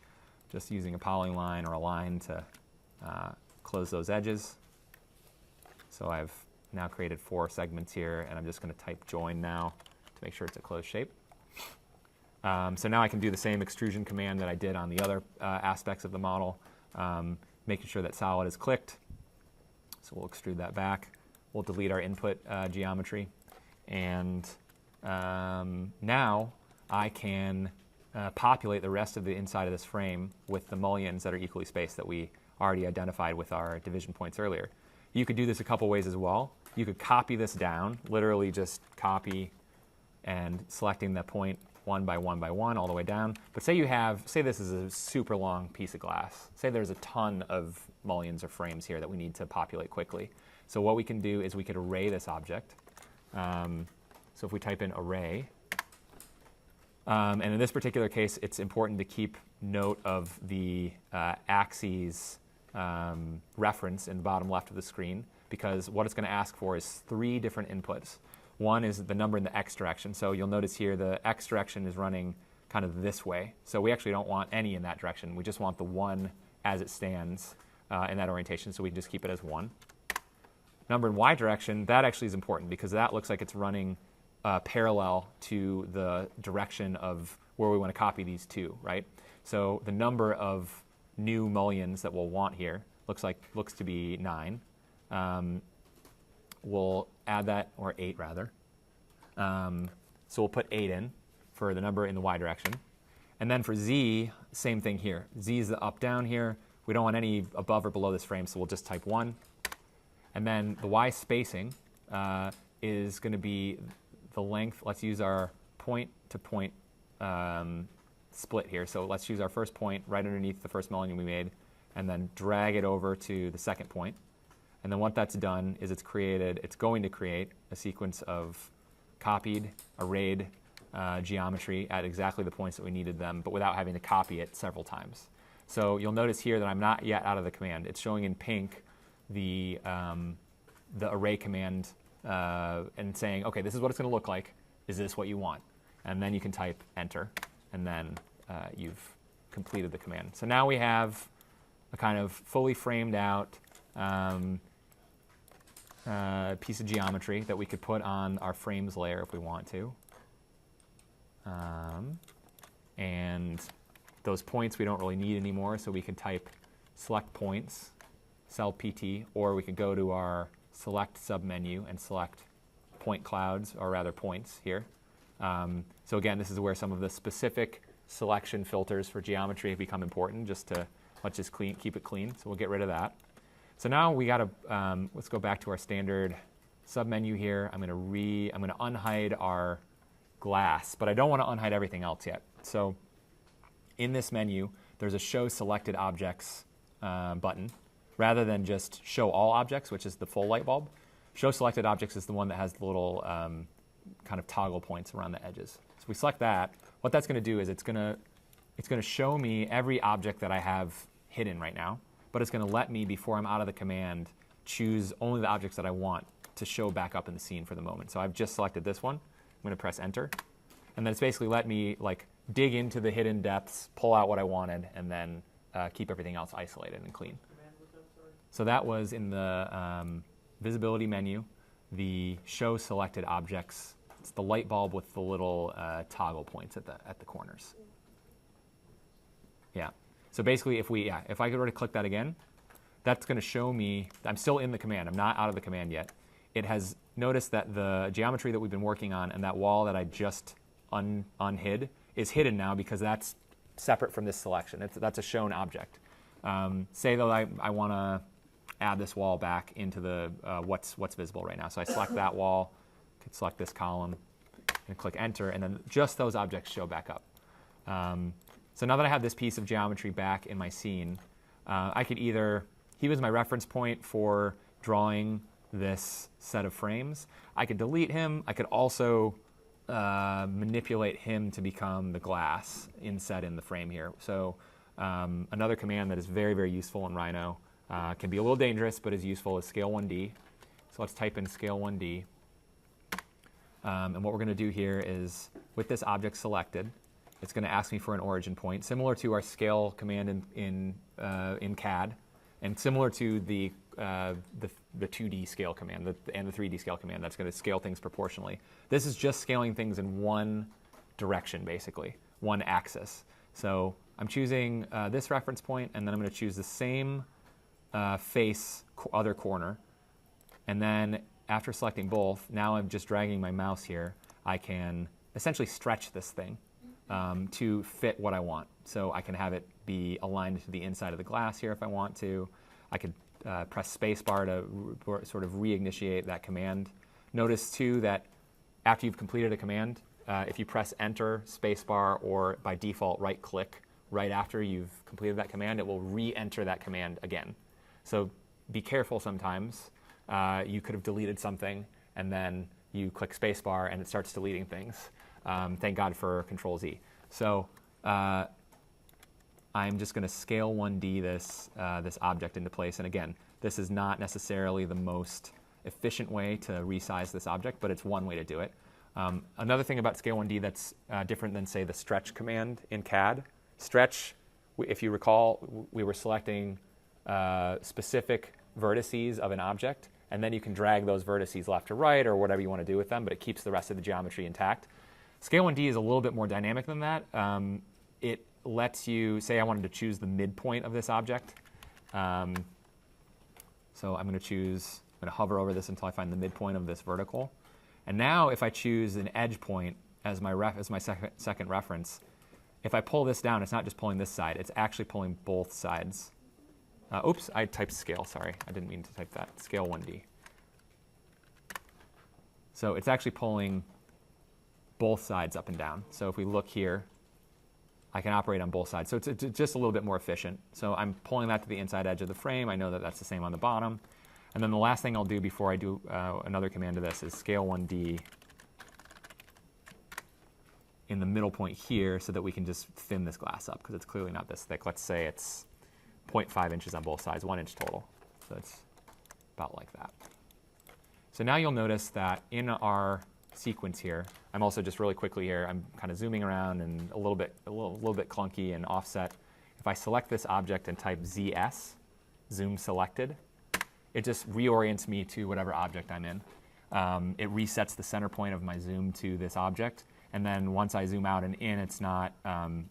just using a polyline or a line to close those edges. So I've now created 4 segments here, and I'm just going to type join now to make sure it's a closed shape. So now I can do the same extrusion command that I did on the other aspects of the model, making sure that solid is clicked. So we'll extrude that back. We'll delete our input geometry. And now I can populate the rest of the inside of this frame with the mullions that are equally spaced that we already identified with our division points earlier. You could do this a couple ways as well. You could copy this down, literally just copy and selecting the point 1 by 1 by 1 all the way down. But say this is a super long piece of glass. Say there's a ton of mullions or frames here that we need to populate quickly. So what we can do is we could array this object. So if we type in array, and in this particular case, it's important to keep note of the axes reference in the bottom left of the screen, because what it's going to ask for is 3 different inputs. One is the number in the x direction. So you'll notice here the x direction is running kind of this way. So we actually don't want any in that direction. We just want the 1 as it stands in that orientation, so we can just keep it as 1. Number in y direction, that actually is important because that looks like it's running parallel to the direction of where we want to copy these 2, right? So the number of new mullions that we'll want here looks to be 9. We'll add that, or 8 rather. So we'll put 8 in for the number in the y direction. And then for z, same thing here. Z is the up down here. We don't want any above or below this frame, so we'll just type 1. And then the y spacing is going to be the length. Let's use our point-to-point split here. So let's use our first point right underneath the first mullion we made, and then drag it over to the second point. And then what that's done is it's going to create a sequence of copied, arrayed geometry at exactly the points that we needed them, but without having to copy it several times. So you'll notice here that I'm not yet out of the command. It's showing in pink the array command and saying, okay, this is what it's going to look like. Is this what you want? And then you can type enter, and then you've completed the command. So now we have a kind of fully framed out piece of geometry that we could put on our frames layer if we want to. And those points we don't really need anymore, so we can type select points, cell PT, or we could go to our select submenu and select point clouds, or rather points here. So again, this is where some of the specific selection filters for geometry have become important, just to let's just keep it clean. So we'll get rid of that. So now we got to let's go back to our standard submenu here. I'm going to unhide our glass, but I don't want to unhide everything else yet. So in this menu, there's a show selected objects button. Rather than just show all objects, which is the full light bulb, show selected objects is the one that has the little kind of toggle points around the edges. So we select that. What that's going to do is it's going to show me every object that I have hidden right now, but it's going to let me, before I'm out of the command, choose only the objects that I want to show back up in the scene for the moment. So I've just selected this one. I'm going to press enter, and then it's basically let me dig into the hidden depths, pull out what I wanted, and then keep everything else isolated and clean. So that was in the visibility menu, the show selected objects. It's the light bulb with the little toggle points at the corners. Yeah. So basically, if I could already click that again, that's going to show me. I'm still in the command. I'm not out of the command yet. It has noticed that the geometry that we've been working on and that wall that I just unhid is hidden now because that's separate from this selection. That's a shown object. Say though I want to add this wall back into the what's visible right now. So I select that wall, could select this column, and click enter, and then just those objects show back up. So now that I have this piece of geometry back in my scene, I could either, he was my reference point for drawing this set of frames. I could delete him. I could also manipulate him to become the glass inset in the frame here. So another command that is very, very useful in Rhino, can be a little dangerous, but is useful, is scale 1D. So let's type in scale 1D. And what we're going to do here is, with this object selected, it's going to ask me for an origin point, similar to our scale command in CAD, and similar to the 2D scale command and the 3D scale command that's going to scale things proportionally. This is just scaling things in one direction, basically, one axis. So I'm choosing this reference point, and then I'm going to choose the same face other corner. And then after selecting both, now I'm just dragging my mouse here. I can essentially stretch this thing to fit what I want. So I can have it be aligned to the inside of the glass here if I want to. I could press spacebar to sort of reinitiate that command. Notice too that after you've completed a command, if you press enter, spacebar, or by default right click right after you've completed that command, it will re-enter that command again. So be careful sometimes. You could have deleted something and then you click spacebar and it starts deleting things. Thank God for Control Z. So I'm just going to scale 1D this object into place. And again, this is not necessarily the most efficient way to resize this object, but it's one way to do it. Another thing about scale 1D that's different than, say, the stretch command in CAD. Stretch, if you recall, we were selecting specific vertices of an object, and then you can drag those vertices left to right or whatever you want to do with them, but it keeps the rest of the geometry intact. Scale 1D is a little bit more dynamic than that. It lets you, say I wanted to choose the midpoint of this object. So I'm going to hover over this until I find the midpoint of this vertical. And now if I choose an edge point as my second reference, if I pull this down, it's not just pulling this side, it's actually pulling both sides. Oops, I typed scale, sorry. I didn't mean to type that. Scale 1D. So it's actually pulling both sides up and down. So if we look here, I can operate on both sides. So it's just a little bit more efficient. So I'm pulling that to the inside edge of the frame. I know that that's the same on the bottom. And then the last thing I'll do before I do another command to this is scale 1D in the middle point here so that we can just thin this glass up because it's clearly not this thick. Let's say it's 0.5 inches on both sides, 1 inch total. So it's about like that. So now you'll notice that in our sequence here, I'm also just really quickly here, I'm kind of zooming around and a little bit clunky and offset. If I select this object and type ZS, zoom selected, it just reorients me to whatever object I'm in. It resets the center point of my zoom to this object. And then once I zoom out and in, it's not,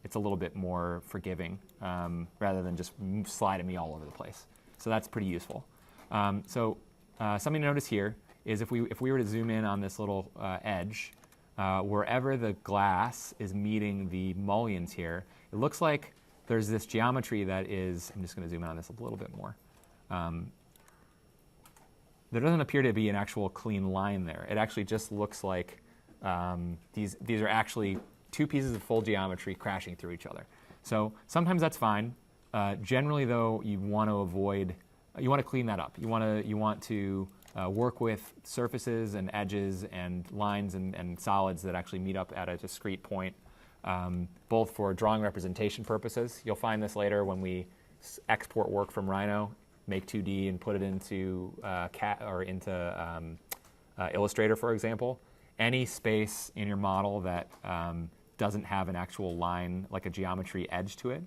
it's a little bit more forgiving rather than just sliding me all over the place. So that's pretty useful. Something to notice here is if we were to zoom in on this little edge, wherever the glass is meeting the mullions here, it looks like there's this geometry that is, I'm just going to zoom in on this a little bit more. There doesn't appear to be an actual clean line there. It actually just looks like these are actually two pieces of full geometry crashing through each other. So sometimes that's fine. Generally, though, you want to clean that up. You want to work with surfaces and edges and lines and solids that actually meet up at a discrete point, both for drawing representation purposes. You'll find this later when we export work from Rhino, make 2D and put it into CAD or into Illustrator, for example. Any space in your model that doesn't have an actual line, like a geometry edge to it,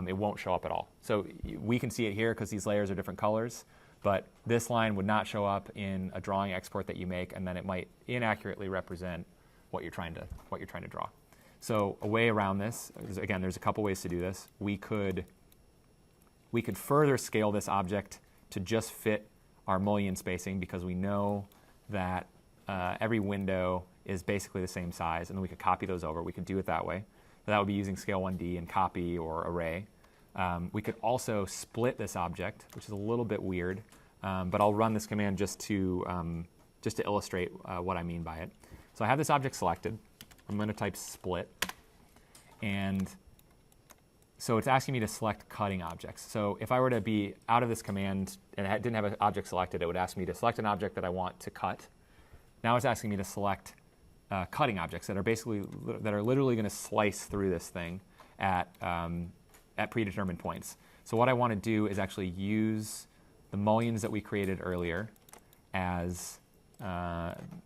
it won't show up at all. So we can see it here because these layers are different colors, but this line would not show up in a drawing export that you make, and then it might inaccurately represent what you're trying to draw. So a way around this, again, there's a couple ways to do this. We could further scale this object to just fit our mullion spacing because we know that every window is basically the same size, and then we could copy those over. We could do it that way. So that would be using scale 1D and copy or array. We could also split this object, which is a little bit weird, but I'll run this command just to illustrate what I mean by it. So I have this object selected. I'm going to type split, and so it's asking me to select cutting objects. So if I were to be out of this command and I didn't have an object selected, it would ask me to select an object that I want to cut. Now it's asking me to select cutting objects that are literally going to slice through this thing at predetermined points. So what I want to do is actually use the mullions that we created earlier as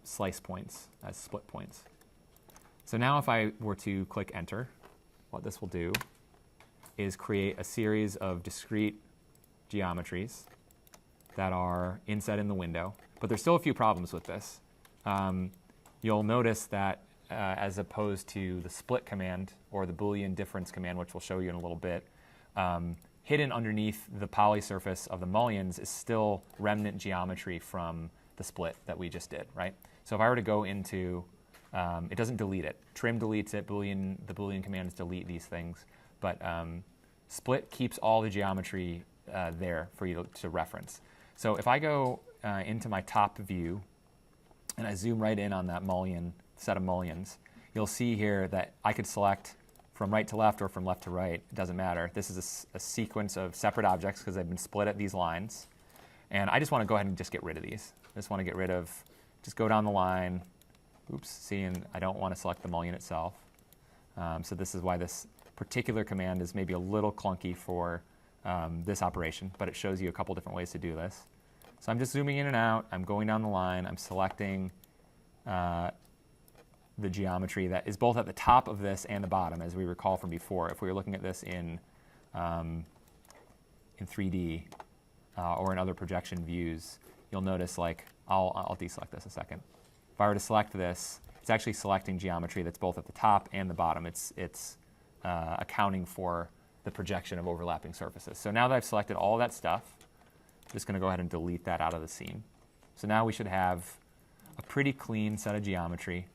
slice points, as split points. So now if I were to click enter, what this will do is create a series of discrete geometries that are inset in the window. But there's still a few problems with this. You'll notice that as opposed to the split command or the Boolean difference command, which we'll show you in a little bit, hidden underneath the poly surface of the mullions is still remnant geometry from the split that we just did, right? So if I were to go into, it doesn't delete it. Trim deletes it. The Boolean commands delete these things. But split keeps all the geometry there for you to reference. So if I go into my top view and I zoom right in on that set of mullions, you'll see here that I could select from right to left or from left to right. It doesn't matter. This is a sequence of separate objects because they've been split at these lines. And I just want to go ahead and just get rid of these. I just want to get rid of, just go down the line. Oops, see, and I don't want to select the mullion itself. So this is why this particular command is maybe a little clunky for this operation, but it shows you a couple different ways to do this. So I'm just zooming in and out. I'm going down the line. I'm selecting the geometry that is both at the top of this and the bottom, as we recall from before. If we were looking at this in 3D or in other projection views, you'll notice, like, I'll deselect this a second. If I were to select this, it's actually selecting geometry that's both at the top and the bottom. It's accounting for the projection of overlapping surfaces. So now that I've selected all of that stuff, I'm just going to go ahead and delete that out of the scene. So now we should have a pretty clean set of geometry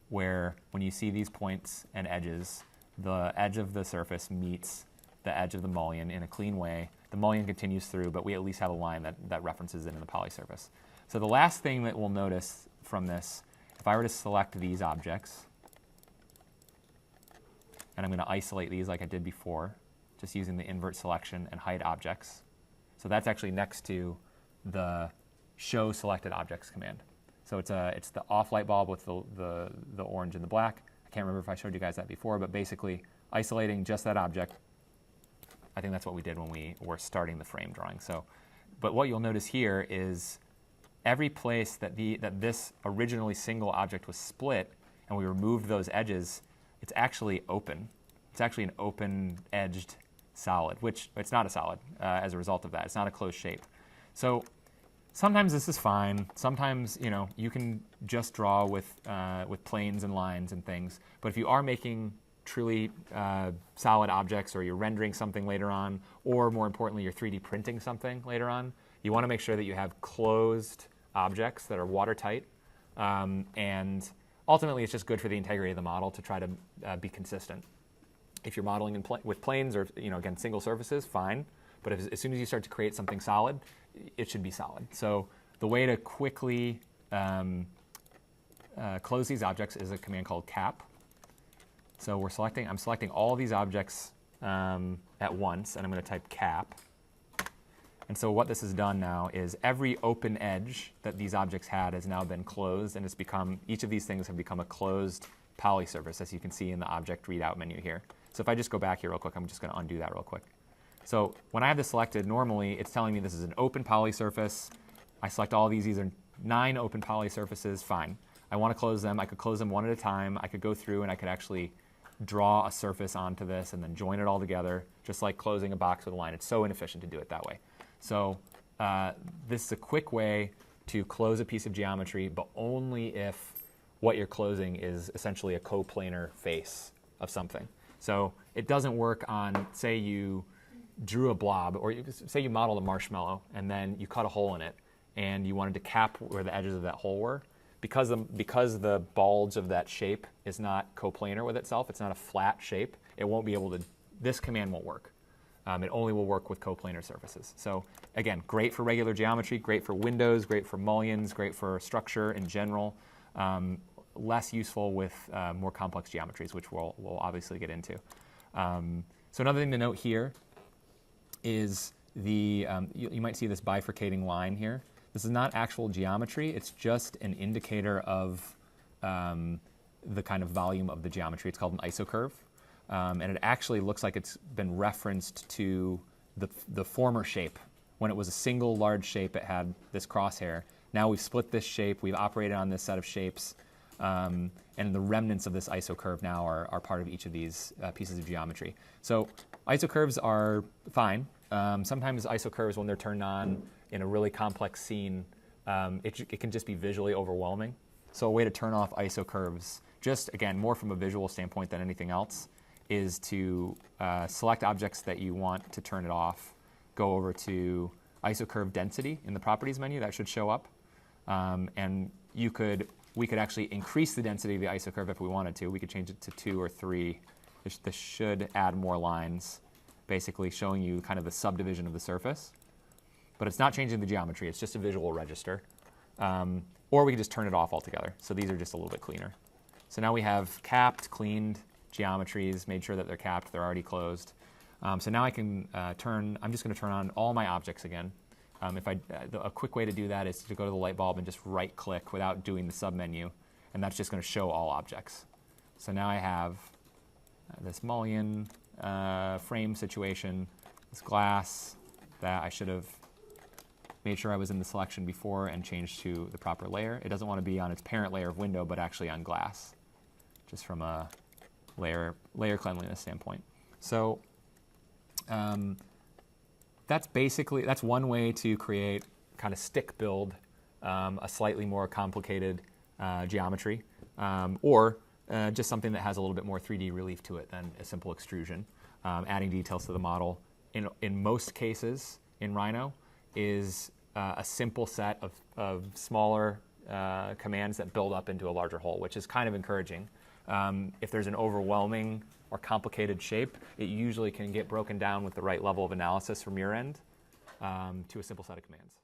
where when you see these points and edges, the edge of the surface meets the edge of the mullion in a clean way. The mullion continues through, but we at least have a line that references it in the poly surface. So the last thing that we'll notice from this, if I were to select these objects, and I'm going to isolate these like I did before, just using the invert selection and hide objects. So that's actually next to the show selected objects command. So it's the off light bulb with the orange and the black. I can't remember if I showed you guys that before, but basically isolating just that object. I think that's what we did when we were starting the frame drawing. So, but what you'll notice here is every place that this originally single object was split and we removed those edges, it's actually open. It's actually an open-edged solid, which it's not a solid as a result of that. It's not a closed shape. So sometimes this is fine. Sometimes, you can just draw with planes and lines and things. But if you are making truly solid objects, or you're rendering something later on, or more importantly, you're 3D printing something later on, you want to make sure that you have closed objects that are watertight. And ultimately, it's just good for the integrity of the model to try to be consistent. If you're modeling with planes or, again, single surfaces, fine. But as soon as you start to create something solid, it should be solid. So the way to quickly close these objects is a command called cap. So I'm selecting all these objects at once, and I'm going to type cap. And so what this has done now is every open edge that these objects had has now been closed, and each of these things have become a closed poly surface, as you can see in the object readout menu here. So if I just go back here real quick, I'm just going to undo that real quick. So when I have this selected, normally it's telling me this is an open poly surface. I select all these are 9 open poly surfaces, fine. I want to close them. I could close them one at a time. I could go through and I could actually draw a surface onto this and then join it all together, just like closing a box with a line. It's so inefficient to do it that way. So this is a quick way to close a piece of geometry, but only if what you're closing is essentially a coplanar face of something. So it doesn't work on, say you drew a blob, or say you modeled a marshmallow and then you cut a hole in it and you wanted to cap where the edges of that hole were. Because the bulge of that shape is not coplanar with itself, it's not a flat shape, it won't be able to, this command won't work. It only will work with coplanar surfaces. So again, great for regular geometry, great for windows, great for mullions, great for structure in general. Less useful with more complex geometries, which we'll obviously get into. So another thing to note here is you might see this bifurcating line here. This is not actual geometry. It's just an indicator of the kind of volume of the geometry. It's called an isocurve. And it actually looks like it's been referenced to the former shape. When it was a single large shape, it had this crosshair. Now we've split this shape. We've operated on this set of shapes. And the remnants of this isocurve now are part of each of these pieces of geometry. So isocurves are fine. Sometimes isocurves, when they're turned on in a really complex scene, it can just be visually overwhelming. So a way to turn off isocurves, just again, more from a visual standpoint than anything else, is to select objects that you want to turn it off, go over to isocurve density in the properties menu. That should show up. And we could actually increase the density of the isocurve if we wanted to. We could change it to 2 or 3. This should add more lines, basically showing you kind of the subdivision of the surface. But it's not changing the geometry. It's just a visual register. Or we could just turn it off altogether. So these are just a little bit cleaner. So now we have capped, cleaned geometries, made sure that they're capped, they're already closed. So now I can I'm just going to turn on all my objects again. A quick way to do that is to go to the light bulb and just right click without doing the submenu, and that's just going to show all objects. So now I have this mullion frame situation, this glass that I should have made sure I was in the selection before and changed to the proper layer. It doesn't want to be on its parent layer of window, but actually on glass, just from a layer cleanliness standpoint. So that's one way to create kind of stick build a slightly more complicated geometry, or just something that has a little bit more 3D relief to it than a simple extrusion. Adding details to the model, in most cases in Rhino, is a simple set of smaller commands that build up into a larger whole, which is kind of encouraging. If there's an overwhelming or complicated shape, it usually can get broken down with the right level of analysis from your end to a simple set of commands.